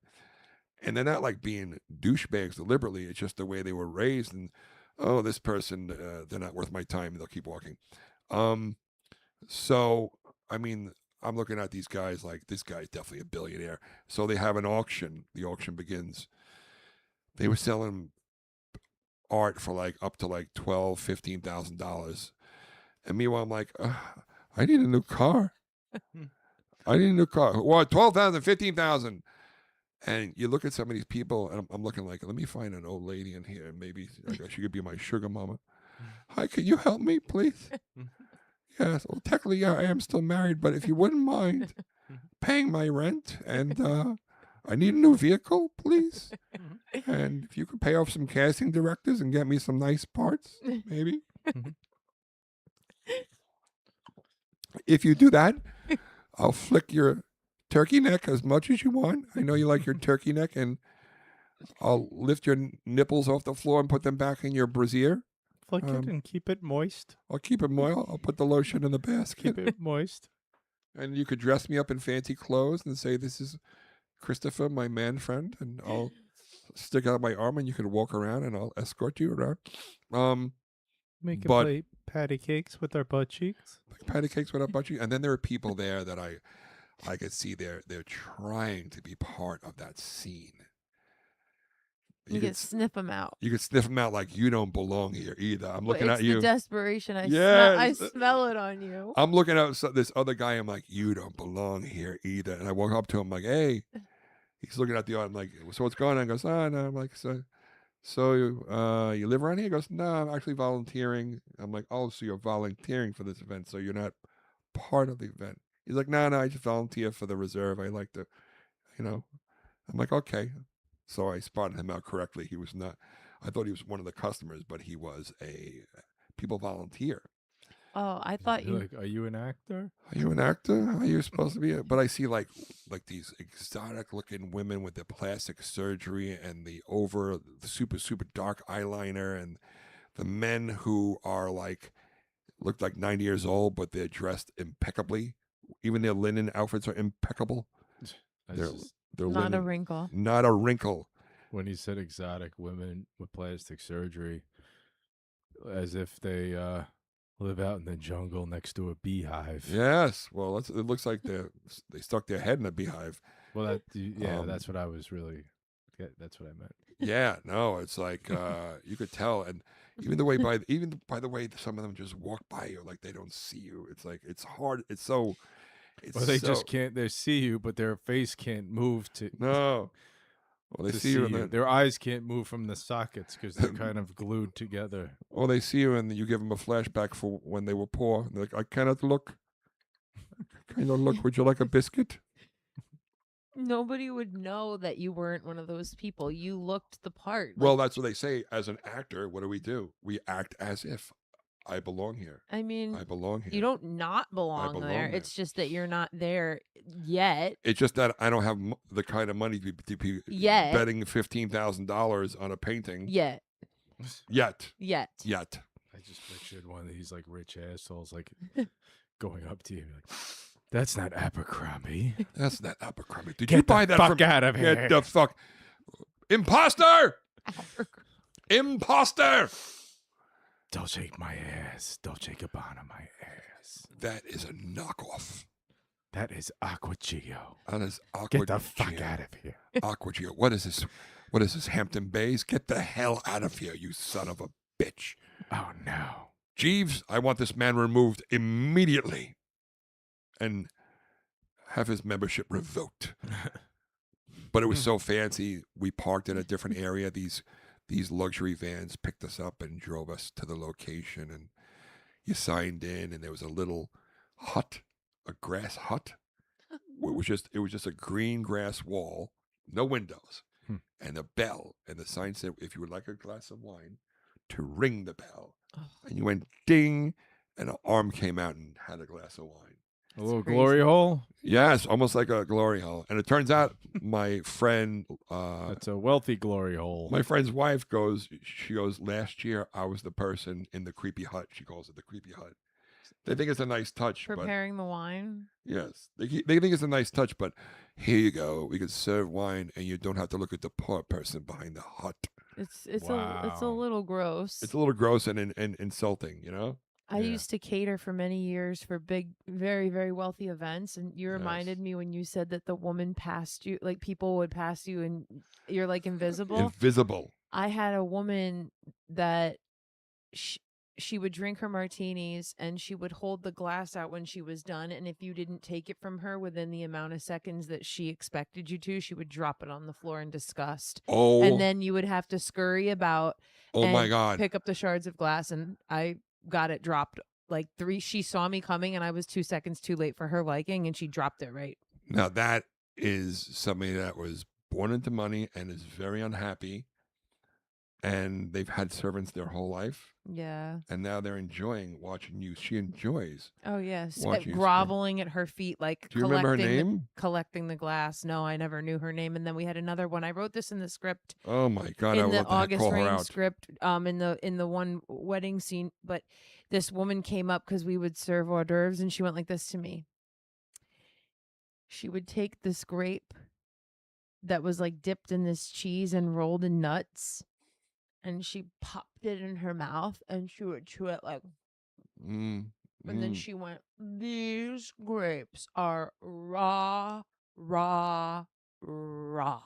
And they're not like being douchebags deliberately. It's just the way they were raised. And, oh, this person, they're not worth my time. They'll keep walking. So, I mean, I'm looking at these guys like this guy's definitely a billionaire. So they have an auction. The auction begins. They were selling art for like up to like $12,000, $15,000. And meanwhile, I'm like, I need a new car. I need a new car. What? 12,000, 15,000. And you look at some of these people, and I'm looking like, let me find an old lady in here. Maybe she could be my sugar mama. Hi, can you help me, please? Yes. Well, technically, yeah, I am still married, but if you wouldn't mind paying my rent, and I need a new vehicle, please. And if you could pay off some casting directors and get me some nice parts, maybe. If you do that, I'll flick your turkey neck as much as you want. I know you like your turkey neck, and I'll lift your nipples off the floor and put them back in your brassiere. Flick it and keep it moist. I'll keep it moist. I'll put the lotion in the basket. Keep it moist. And you could dress me up in fancy clothes and say, this is Christopher, my man friend, and I'll stick out my arm and you can walk around and I'll escort you around. Make But- a plate patty cakes with our butt cheeks. Patty cakes without butt cheeks. And then there are people there that I could see they're trying to be part of that scene. You can sniff them out. You could sniff them out like you don't belong here either. I'm But looking it's at you. the desperation. I Yes. smell it on you. I'm looking at this other guy. I'm like, you don't belong here either. And I walk up to him like, hey. He's looking at the audience. I'm like, so what's going on? He goes, oh, no. I'm like, so you live around here? He goes, no, I'm actually volunteering. I'm like, oh, so you're volunteering for this event, so you're not part of the event. He's like, no, I just volunteer for the reserve. I like to, you know. I'm like, okay. So I spotted him out correctly. He was not. I thought he was one of the customers, but he was a people volunteer. Oh, I thought You're you. like, are you an actor? Are you an actor? Are you supposed to be? But I see like these exotic looking women with the plastic surgery and the super dark eyeliner, and the men who are like look like 90 years old, but they're dressed impeccably. Even their linen outfits are impeccable. That's just- They're Not linen, a wrinkle. not a wrinkle. when he said exotic women with plastic surgery, as if they live out in the jungle next to a beehive. Yes. Well, it looks like they stuck their head in a beehive. Well, Um, that's what I was really. That's what I meant. Yeah, no, it's like you could tell, and even by the way some of them just walk by you like they don't see you. It's like it's hard. It's so. It's Well, they so, just can't. They see you, but their face can't move to. No. Well, they to see you, and then, Their eyes can't move from the sockets because they're kind of glued together. or they see you, and you give them a flashback for when they were poor. And they're like, I cannot look. Cannot look. Would you like a biscuit? Nobody would know that you weren't one of those people. You looked the part. Well, Like, that's what they say. As an actor, what do? We act as if I belong here. I mean, I belong here. you don't not belong belong there. there. It's just that you're not there yet. It's just that I don't have the kind of money to be Yet. betting $15,000 on a painting Yet. yet. Yet. Yet. I just pictured one of these like rich assholes like going up to you and be like, "That's not Abercrombie. That's not Abercrombie. Did Get you buy the that fuck from? out of here. Get the fuck, imposter! Imposter! Don't shake my ass. Don't shake a bone on my ass. That is a knockoff. That is Aqua Gio. That is Aqua Get the fuck Gio. out of here." Aqua Gio. What is this? What is this? Hampton Bays? Get the hell out of here, you son of a bitch. Oh no. Jeeves, I want this man removed immediately and have his membership revoked. But it was so fancy. We parked in a different area. These luxury vans picked us up and drove us to the location. And you signed in, and there was a little hut, a grass hut. It was just a green grass wall, no windows, and a bell. And the sign said, if you would like a glass of wine, to ring the bell. And you went ding, and an arm came out and had a glass of wine. A little crazy. glory hole. Yes, almost like a glory hole. And it turns out my friend, That's a wealthy glory hole. my friend's wife goes, last year I was the person in the creepy hut. She calls it the creepy hut. They think it's a nice touch, Preparing the wine. but yes, they think it's a nice touch, but here you go. We can serve wine, and you don't have to look at the poor person behind the hut. It's a Wow. little gross. It's a little gross and insulting, you know? I Yeah. used to cater for many years for big, very, very wealthy events. And you Yes. reminded me when you said that the woman passed you, like people would pass you and you're like invisible. Invisible. I had a woman that she would drink her martinis and she would hold the glass out when she was done. And if you didn't take it from her within the amount of seconds that she expected you to, she would drop it on the floor in disgust. Oh, And then you would have to scurry about oh my and God. pick up the shards of glass. And I got it dropped like 3. She saw me coming and I was 2 seconds too late for her liking and she dropped it right. Now that is somebody that was born into money and is very unhappy, and they've had servants their whole life, Yeah. and now they're enjoying watching you. She enjoys. Oh yes. Watch you Groveling at her feet, like Do you remember her collecting name? collecting the glass. No, I never knew her name. And then we had another one. I wrote this in the script, Oh my God! I in would the love to August call her Rain out. script, in the one wedding scene. But this woman came up because we would serve hors d'oeuvres, and she went like this to me. She would take this grape that was like dipped in this cheese and rolled in nuts, and she popped it in her mouth, and she would chew it like. Mm, And then mm. she went, "These grapes are raw, raw, raw."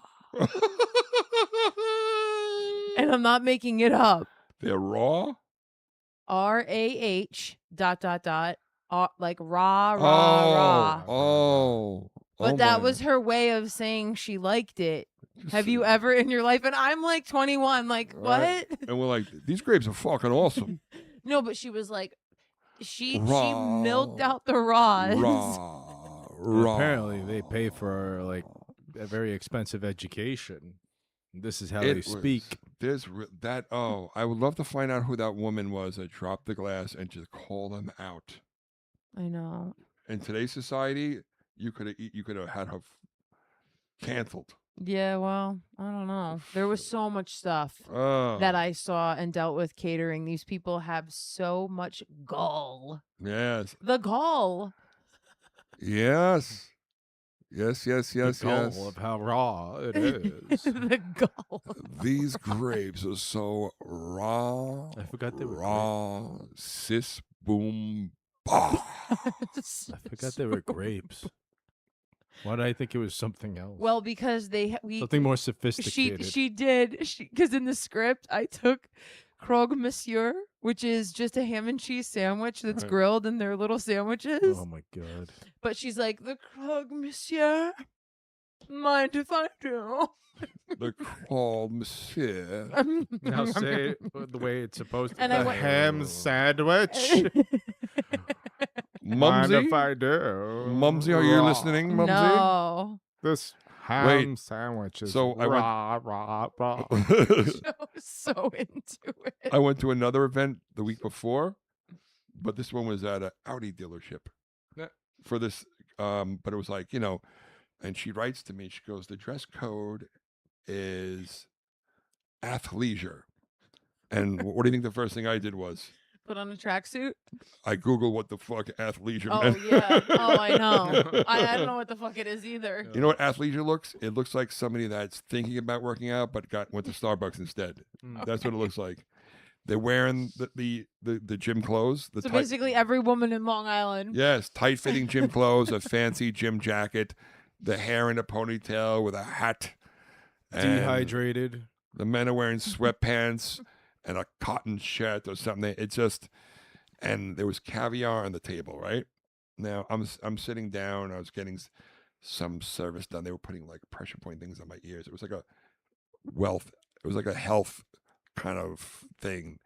and I'm not making it up. They're raw. RAH ... like rah Oh, rah. oh, But oh that my. was her way of saying she liked it. Have Just- you ever in your life? And I'm like 21. Like Right. what? And we're like, these grapes are fucking awesome. No, but she was like, she Raw. milked out the raws. Raw. Well, Raw. apparently, they pay for like a very expensive education. This is how they It speak. was- There's that. Oh, I would love to find out who that woman was that dropped the glass and just call them out. I know. In today's society, you could have had her canceled. Yeah, well, I don't know. There was so much stuff Oh, that I saw and dealt with catering. These people have so much gall. yes, The gall. yes, yes, yes, yes, the goal yes. of how raw it is. The gall. These grapes are so raw. I forgot they were raw. Sis boom. Bah. I forgot they were grapes. Why did I think it was something else? Well, because we Something more sophisticated. she did because in the script I took croque monsieur, which is just a ham and cheese sandwich that's Right. grilled in their little sandwiches. Oh my god. But she's like, the croque monsieur. Mind if I do? The called monsieur. Now say it the way it's supposed to. And I the went- ham sandwich. Mind Mumsy, if I do? Mumsy, are you Raw. listening, Mumsy? No. This ham Wait. sandwich is So I went- raw. I was so into it. I went to another event the week before, but this one was at an Audi dealership. Yeah. For this, but it was like, and she writes to me, she goes, the dress code is athleisure. And what do you think the first thing I did was? Put on a tracksuit. I Googled what the fuck athleisure Oh meant. yeah. Oh, I know. I don't know what the fuck it is either. You know what athleisure looks? It looks like somebody that's thinking about working out but went to Starbucks instead. Mm. That's what it looks like. They're wearing the gym clothes. The So tight- basically, every woman in Long Island. yes, tight fitting gym clothes, a fancy gym jacket, the hair in a ponytail with a hat. and Dehydrated. The men are wearing sweatpants and a cotton shirt or something. It's just, and there was caviar on the table, right? Now I'm sitting down. I was getting some service done. They were putting like pressure point things on my ears. It was like a it was like a health kind of thing.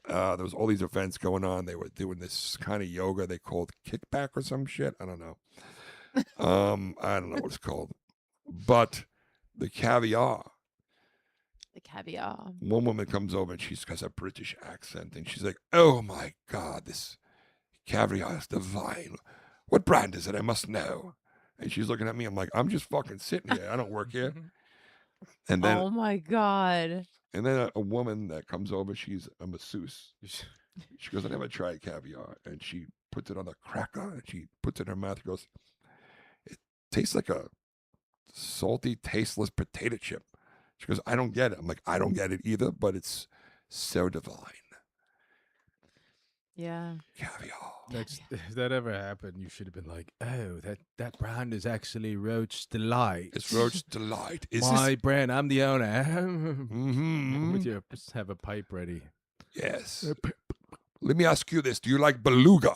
There was all these events going on. They were doing this kind of yoga they called kickback or some shit. I don't know. I don't know what it's called. But the caviar. The caviar. One woman comes over and she's got a British accent and she's like, "Oh my God, this caviar is divine. What brand is it? I must know." And she's looking at me. I'm like, "I'm just fucking sitting here. I don't work here." And then, Oh my god. and then a woman that comes over, she's a masseuse. She goes, "I never tried caviar," and she puts it on a cracker and she puts it in her mouth. She goes, "It tastes like a salty, tasteless potato chip." She goes, "I don't get it." I'm like, "I don't get it either, but it's so divine." Yeah. Caviar. Next, if that ever happened, you should have been like, "Oh, that brand is actually Roach Delight. It's Roach Delight. Is my brand. I'm the owner." Mm-hmm. With your just have a pipe ready. Yes. Let me ask you this. Do you like beluga?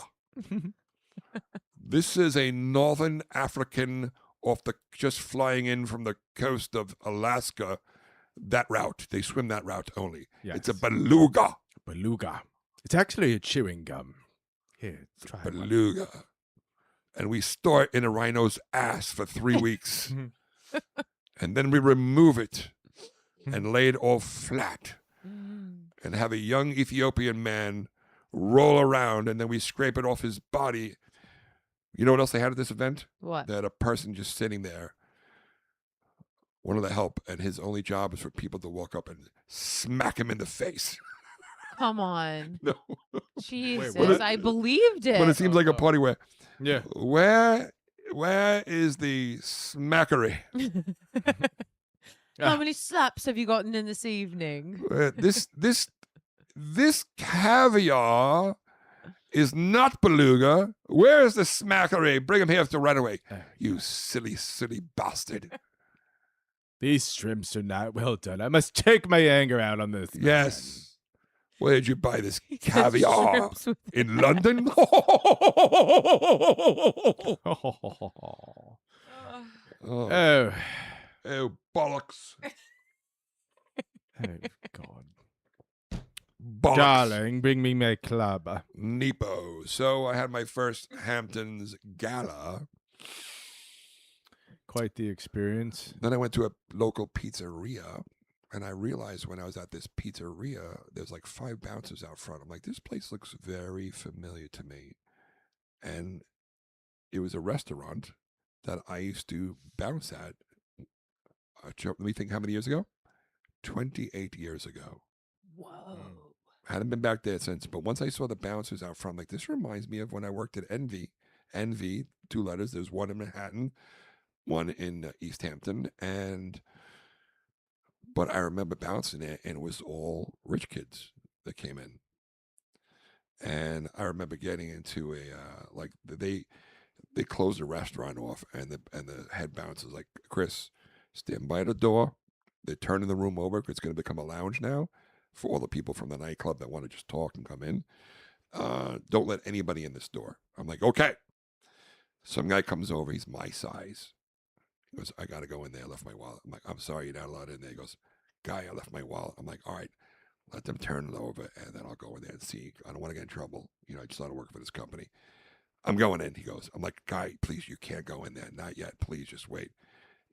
This is a northern African just flying in from the coast of Alaska. That route. They swim that route only. It's a Yes. beluga. Beluga. It's actually a chewing gum. Here, try one. Beluga. And we store it in a rhino's ass for 3 weeks. And then we remove it and lay it all flat Mm. and have a young Ethiopian man roll around, and then we scrape it off his body. You know what else they had at this event? What? They had a person just sitting there, one of the help, and his only job is for people to walk up and smack him in the face. Come on. No, Jesus, what? I believed it. but it seems like a party where Yeah. where is the smackery? How many slaps have you gotten in this evening? This caviar is not beluga. Where is the smackery? Bring him here to right away. You silly, silly bastard. These shrimps are not well done. I must take my anger out on this. Yes. Where did you buy this caviar? Shrimps with- In London? Man. Oh, Oh, oh, bollocks. oh God. Bollocks. Darling, bring me my club. Nepo. So I had my first Hamptons gala. Quite the experience. Then I went to a local pizzeria, and I realized when I was at this pizzeria, there's like 5 bouncers out front. I'm like, this place looks very familiar to me. And it was a restaurant that I used to bounce at. Let me think, how many years ago? 28 years ago. Whoa. Hadn't been back there since. But once I saw the bouncers out front, like, this reminds me of when I worked at Envy. Envy, 2 letters. There's one in Manhattan, one in East Hampton. But I remember bouncing there, and it was all rich kids that came in. And I remember getting into they closed the restaurant off, and the head bouncer's like, Chris, stand by the door. They're turning the room over because it's going to become a lounge now for all the people from the nightclub that want to just talk and come in. Don't let anybody in this door. I'm like, okay. Some guy comes over. He's my size. He goes, I got to go in there. I left my wallet. I'm like, I'm sorry, you're not allowed in there. He goes, guy, I left my wallet. I'm like, all right, let them turn it over, and then I'll go in there and see. I don't want to get in trouble. You know, I just started working for this company. I'm going in. He goes, I'm like, guy, please, you can't go in there. Not yet. Please, just wait.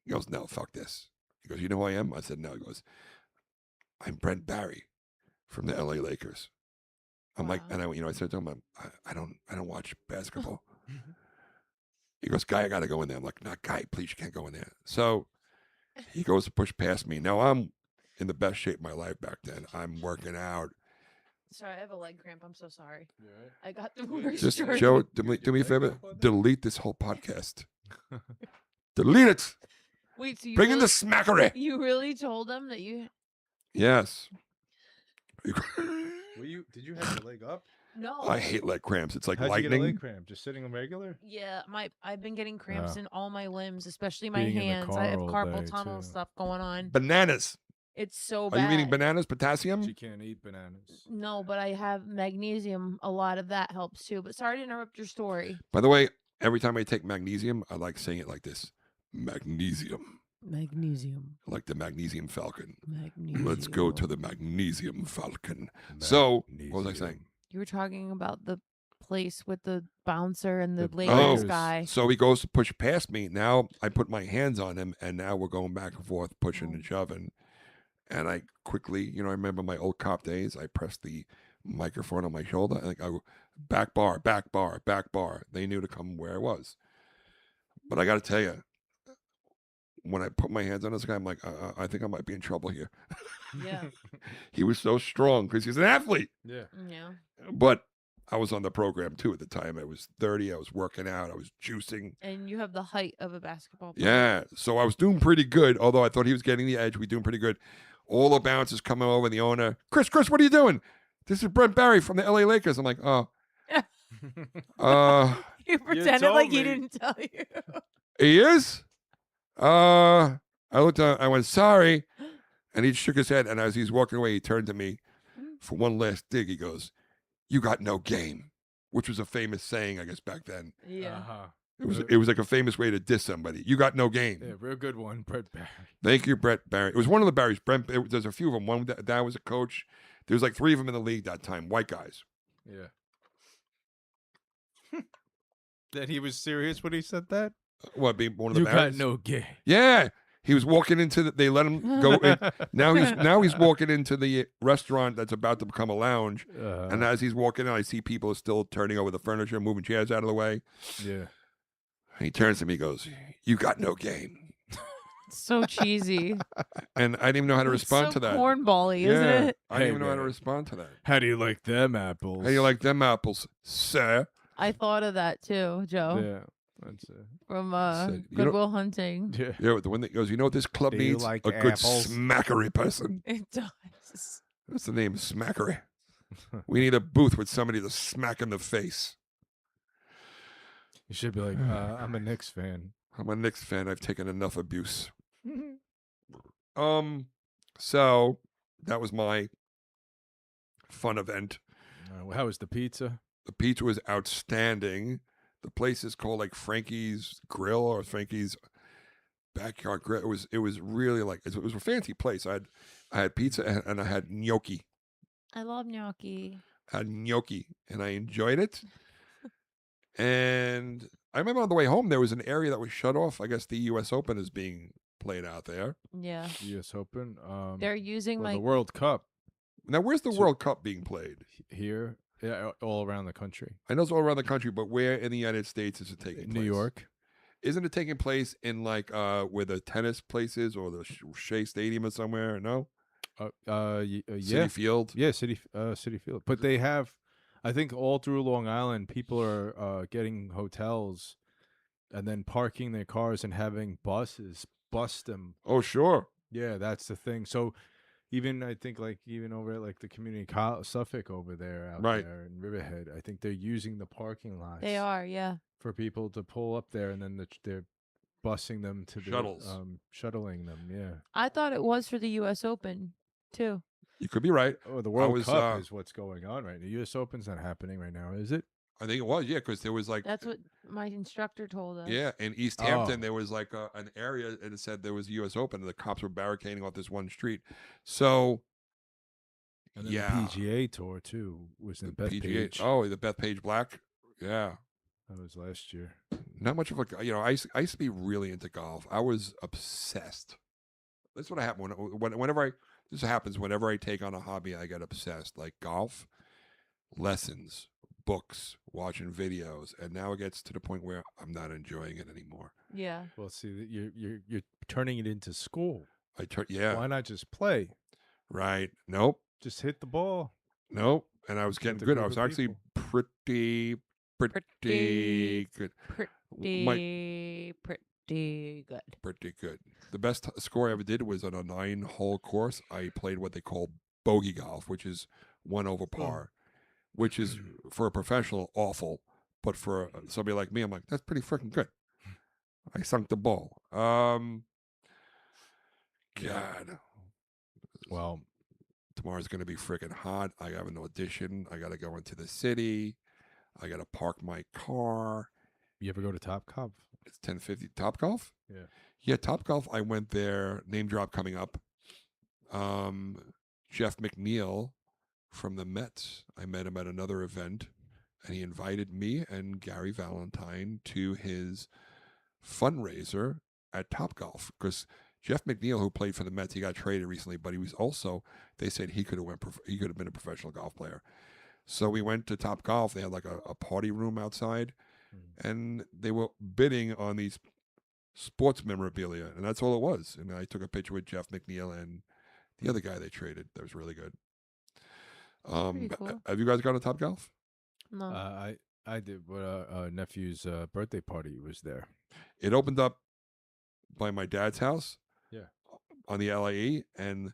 He goes, no, fuck this. He goes, you know who I am? I said, no. He goes, I'm Brent Barry from the LA Lakers. I'm like, and I said to him, I don't watch basketball. He goes, guy, I got to go in there. I'm like, no, guy, please, you can't go in there. So he goes to push past me. Now I'm in the best shape of my life back then. I'm working out. Sorry, I have a leg cramp. I'm so sorry. You all right? I got the worst. Just, story. Joe, do me a favor. Delete this whole podcast. Delete it. Wait, so you Bring in really, the smackery. you really told them that you? Yes. Did you have your leg up? No. I hate leg cramps. It's like How'd you get a lightning. leg cramp? Just sitting on regular? Yeah, I've been getting cramps Yeah. in all my limbs, especially my Being in the hands. I have car all carpal day, tunnel too. stuff going on. Bananas. It's so Are bad. you eating bananas? Potassium? She can't eat bananas. No, but I have magnesium. A lot of that helps too. But sorry to interrupt your story. By the way, every time I take magnesium, I like saying it like this. Magnesium. Magnesium. Like the Magnesium Falcon. Magnesium. Let's go to the Magnesium Falcon. So, what was I saying? You were talking about the place with the bouncer and the The Lakers Lakers. guy. So he goes to push past me. Now I put my hands on him, and now we're going back and forth, pushing and shoving. And I quickly, I remember my old cop days. I pressed the microphone on my shoulder, and I go, back bar, back bar, back bar. They knew to come where I was. But I got to tell you, when I put my hands on this guy, I'm like, I think I might be in trouble here. Yeah. He was so strong because he's an athlete. Yeah. Yeah. But I was on the program too at the time. I was 30. I was working out. I was juicing. And you have the height of a basketball player. Yeah. So I was doing pretty good. Although I thought he was getting the edge. We doing pretty good. All the bouncers coming over. The owner, Chris, what are you doing? This is Brent Barry from the LA Lakers. I'm like, You pretended like told he me. didn't tell you. he is? I looked at I went, sorry. And he shook his head. And as he's walking away, he turned to me for one last dig. He goes, you got no game, which was a famous saying, I guess, back then. Yeah. Uh-huh. It was like a famous way to diss somebody. You got no game. Yeah, real good one, Brett Barry. Thank you, Brett Barry. It was one of the Barrys. There's a few of them. One that was a coach. There was like 3 of them in the league that time, white guys. Yeah. That he was serious when he said that? What, being one of the You Barrys? got no game. Yeah. He was walking into they let him go in. Now he's walking into the restaurant that's about to become a lounge. And as he's walking in, I see people still turning over the furniture, moving chairs out of the way. Yeah. And he turns to me and goes, you got no game. So cheesy. And I didn't even know how to respond so to that. cornbally, isn't Yeah. it? I didn't Hey, even know how to man. respond to that. How do you like them apples? How do you like them apples, sir? I thought of that too, Joe, Yeah. That's it. from Said, you know- Goodwill Hunting. Yeah. Yeah, the one that goes, you know what this club Do you needs? like A good apples? smackery person. It does. That's the name, smackery. We need a booth with somebody to smack in the face. You should be like, I'm a Knicks fan. I'm a Knicks fan. I've taken enough abuse. So that was my fun event. How was the pizza? The pizza was outstanding. The place is called like Frankie's Grill or Frankie's Backyard Grill. It was really like it was a fancy place. I had pizza and I had gnocchi. I love gnocchi. I had gnocchi and I enjoyed it. And I remember on the way home there was an area that was shut off. I guess the U.S. Open is being played out there. Yeah. U.S. Open. They're using well, like the World Cup Now, where's the So- World Cup being played? here, yeah, all around the country. I know it's all around the country, but where in the United States is it taking In place? New York. Isn't it taking place in like where the tennis places or the Shea Stadium or somewhere? No, City City Field. Yeah, City Field. But they have, I think, all through Long Island, people are getting hotels and then parking their cars and having buses bus them. Oh, sure. Yeah, that's the thing. So even I think like even over at like the community Suffolk over there out Right. there in Riverhead, I think they're using the parking lots. they are, yeah. for people to pull up there, and then they're busing them to the Shuttles. shuttling them. Yeah. I thought it was for the U.S. Open too. You could be right. Oh, the World was, Cup is what's going on right now. U.S. Open's not happening right now, is it? I think it was, yeah, because there was like, That's what my instructor told us. yeah, in East Hampton, Oh. there was like an area and it said there was U.S. Open and the cops were barricading off this one street. So, And then yeah. the PGA Tour too was in the Bethpage. Oh, the Bethpage Black. Yeah. That was last year. Not much of a, I used to be really into golf. I was obsessed. That's what happened whenever this happens. Whenever I take on a hobby, I get obsessed. Like golf, lessons, books, watching videos, and now it gets to the point where I'm not enjoying it anymore. Yeah. Well, see, you're turning it into school. Yeah, Why not just play? right. Nope, Just hit the ball. nope. And I was getting With a good. I group was of actually pretty good. Pretty good. Pretty good. The best score I ever did was on a 9-hole course. I played what they call bogey golf, which is 1 over par, which is for a professional awful, but for somebody like me, I'm like, that's pretty freaking good. I sunk the ball. God, Well, tomorrow's gonna be freaking hot. I have an audition. I gotta go into the city. I gotta park my car. you ever go to Topgolf? It's 10:50. Top Golf. Yeah. Yeah, Top Golf. I went there. Name drop coming up. Jeff McNeil from the Mets. I met him at another event, and he invited me and Gary Valentine to his fundraiser at Top Golf because Jeff McNeil, who played for the Mets, he got traded recently, but he was also. They said he could have been a professional golf player. So we went to Top Golf. They had like a party room outside, and they were bidding on these sports memorabilia, and that's all it was. And I took a picture with Jeff McNeil and the other guy they traded. That was really good. Pretty cool. Have you guys gone to Top Golf? No. I did, but nephew's birthday party was there. It opened up by my dad's house. Yeah. On the LIE, and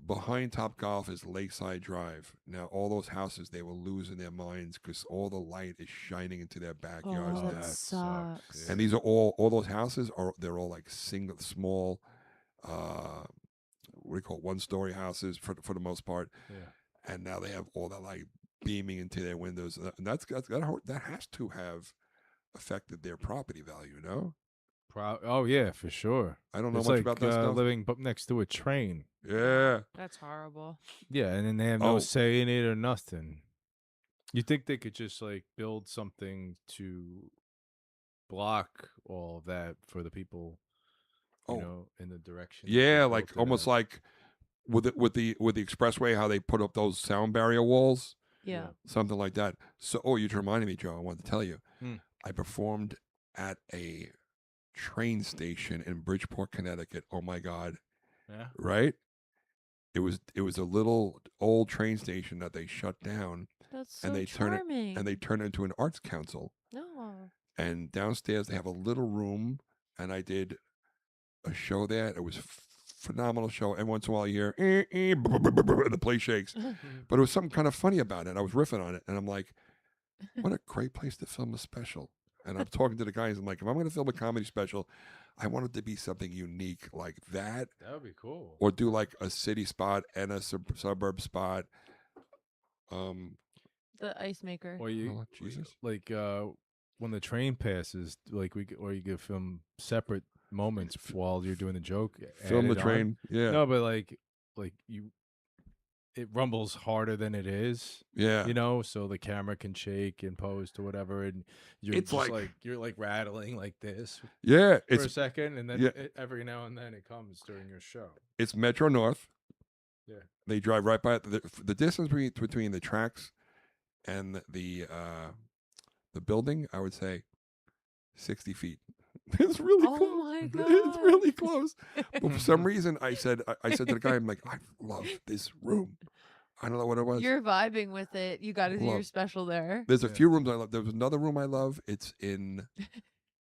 behind Top Golf is Lakeside Drive. Now all those houses, they were losing their minds because all the light is shining into their backyards Oh, now. that sucks. And these are all those houses they're all like single small what do you call it, 1-story houses for the most part. Yeah. And now they have all that light beaming into their windows, and that has to have affected their property value. No, Oh yeah, for sure. I don't know It's much like about that stuff. living next to a train. Yeah, That's horrible. Yeah, and then they have no Oh. say in it or nothing. You think they could just like build something to block all of that for the people, Oh. in the direction? yeah, like almost like with the expressway, how they put up those sound barrier walls, Yeah. something like that. So, you just reminded me, Joe. I wanted to tell you, Hmm. I performed at a train station in Bridgeport, Connecticut. Oh my God! Yeah. Right? It was a little old train station that they shut down, That's so and they turn it charming. and they turn it into an arts council. No. And downstairs they have a little room, and I did a show there. It was phenomenal show. And once in a while you hear the place shakes, but it was something kind of funny about it. I was riffing on it, and I'm like, what a great place to film a special. And I'm talking to the guys. I'm like, if I'm going to film a comedy special, I want it to be something unique like that, That would be cool. or do like a city spot and a suburb spot. The ice maker. Or you, Oh, Jesus. like when the train passes, like or you could film separate moments while you're doing the joke. Film the added on. train. Yeah. No, but like it rumbles harder than it is. Yeah. You know, so the camera can shake and pose to whatever, and you're It's just like- you're like rattling like this Yeah. for a It's second, and then yeah. every now and then it comes during your show. it's Metro North. Yeah. They drive right by it. The distance between the tracks and the building, I would say 60 feet. It's really Oh close. my It's really God. close. But for some reason, I said to the guy, I'm like, I love this room. I don't know what it was. You're vibing with it. You got to do your Love. special there. There's a Yeah. few rooms I love. There was another room I love. It's in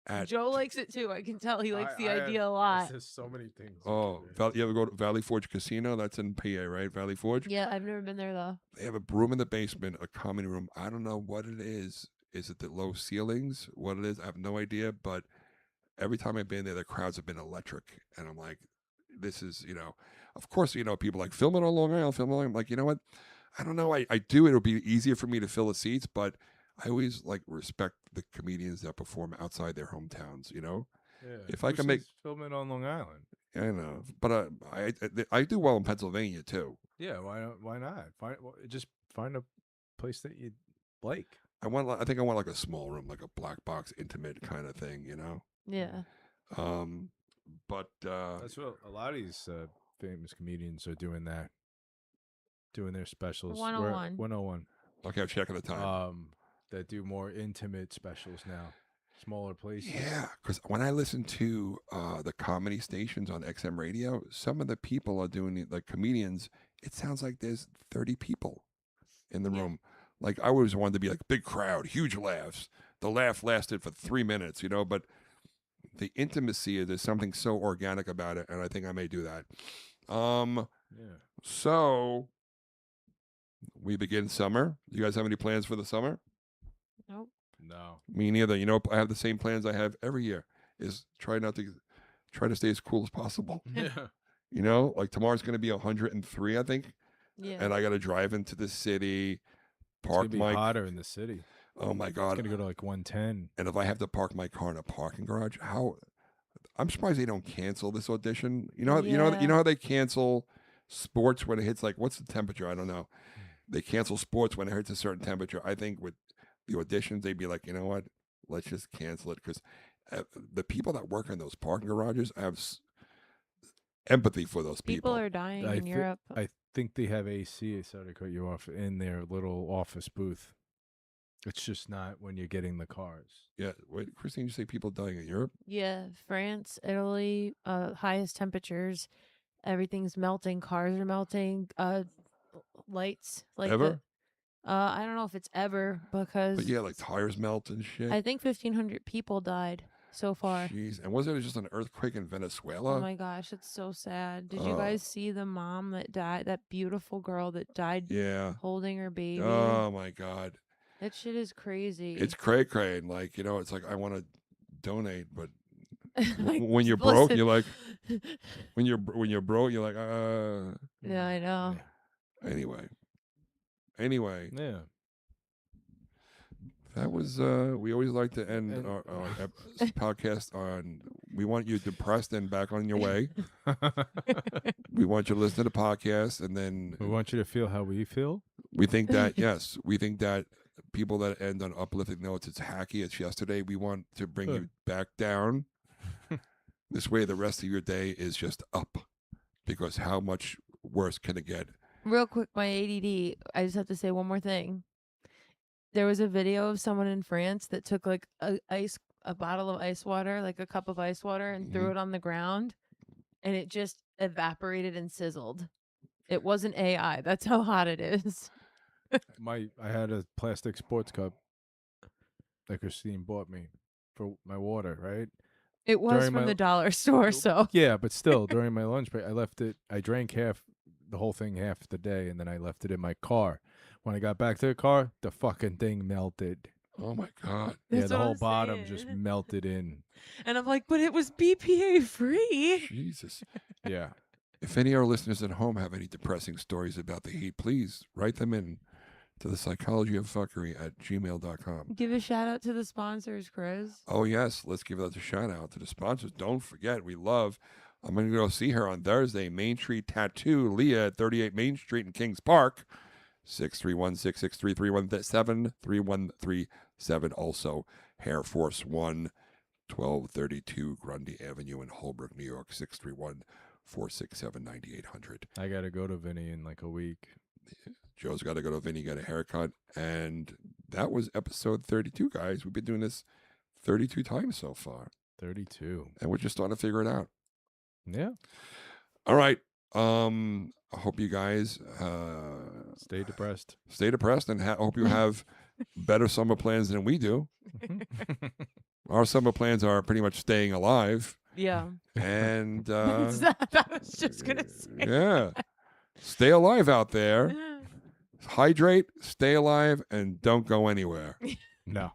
at Joe likes it too. I can tell he likes the I idea a lot. There's so many things. I oh, could do. You ever go to Valley Forge Casino? That's in PA, right? Valley Forge. Yeah, I've never been there though. They have a room in the basement, a comedy room. I don't know what it is. Is it the low ceilings? What it is? I have no idea. But every time I've been there, the crowds have been electric, and I'm like, this is, of course, people like film it on Long Island, film it on. I'm like, you know what? I don't know. I do. It'll be easier for me to fill the seats, but I always like respect the comedians that perform outside their hometowns. Yeah. If I Who can make- says film it on Long Island. I know, but I do well in Pennsylvania too. Yeah, why not? Just find a place that you like. I think I want like a small room, like a black box, intimate kind of thing. Yeah. But That's what a lot of these famous comedians are doing. Doing their specials. 101. 101. okay, I'm checking the time. That do more intimate specials now, smaller places. Yeah, because when I listen to the comedy stations on XM radio, some of the people are doing it, like comedians. It sounds like there's 30 people in the Yeah. room. Like I always wanted to be like big crowd, huge laughs. The laugh lasted for 3 minutes, but the intimacy, there's something so organic about it, and I think I may do that. Yeah. So we begin summer. You guys have any plans for the summer? Nope. No. Me neither. I have the same plans I have every year. Is try to stay as cool as possible. Yeah. Like tomorrow's going to be 103, I think, Yeah. and I got to drive into the city, It's gonna park be my. hotter in the city. Oh my It's god! gonna go to like 110. And if I have to park my car in a parking garage, I'm surprised they don't cancel this audition. You know Yeah. how they cancel sports when it hits like what's the temperature? I don't know. They cancel sports when it hits a certain temperature. I think with the auditions, they'd be like, you know what? Let's just cancel it because the people that work in those parking garages, I have empathy for those people. People are dying I in thi- Europe. I think they have AC. Sorry to cut you off. In their little office booth. It's just not when you're getting the cars. Yeah, wait, Christine, you say people dying in Europe? Yeah, France, Italy, highest temperatures. Everything's melting. Cars are melting. Lights like Ever? I don't know if it's ever because But yeah, like tires melt and shit. I think 1,500 people died so far. Jeez, and wasn't it just an earthquake in Venezuela? Oh my gosh, it's so sad. Did you Oh. guys see the mom that died? That beautiful girl that died Yeah. holding her baby. Oh my God. That shit is crazy. It's cray cray. And like, it's like I want to donate, but Like, when you're broke, listen. you're like, when you're broke, you're like, Yeah, I know. Anyway, Yeah. that was we always like to end And- our podcast on we want you depressed and back on your way. We want you to listen to the podcast, and then We want you to feel how we feel. we think that yes, we think that people that end on uplifting notes, it's hacky, it's yesterday. We want to bring you back down. This way, the rest of your day is just up, because how much worse can it get? Real quick, my ADD. I just have to say one more thing. There was a video of someone in France that took like a bottle of ice water, like a cup of ice water, and threw it on the ground, and it just evaporated and sizzled. It wasn't AI. That's how hot it is. I had a plastic sports cup that Christine bought me for my water, right? It was During from my- the dollar store, so Yeah, but still, during my lunch break, I drank the whole thing half the day, and then I left it in my car. When I got back to the car, the fucking thing melted. Oh my God. Yeah, That's the what whole I'm bottom just saying. melted in. And I'm like, but it was BPA free. Jesus. Yeah. If any of our listeners at home have any depressing stories about the heat, please write them in to the psychologyoffuckery@gmail.com. Give a shout out to the sponsors, Chris. Oh, yes. Let's give a shout out to the sponsors. Don't forget, I'm going to go see her on Thursday. Main Street Tattoo, Leah at 38 Main Street in Kings Park. 631-663-3137. Also, Hair Force 1, 1232 Grundy Avenue in Holbrook, New York. 631-467-9800. I got to go to Vinny in like a week. Joe's got to go to Vinny, get a haircut. And that was episode 32, guys. We've been doing this 32 times so far. 32. And we're just starting to figure it out. Yeah. All right. I hope you guys Stay depressed. stay depressed and hope you have better summer plans than we do. Our summer plans are pretty much staying alive. Yeah. And I was just going to say. yeah, stay alive out there. Hydrate, stay alive, and don't go anywhere. No.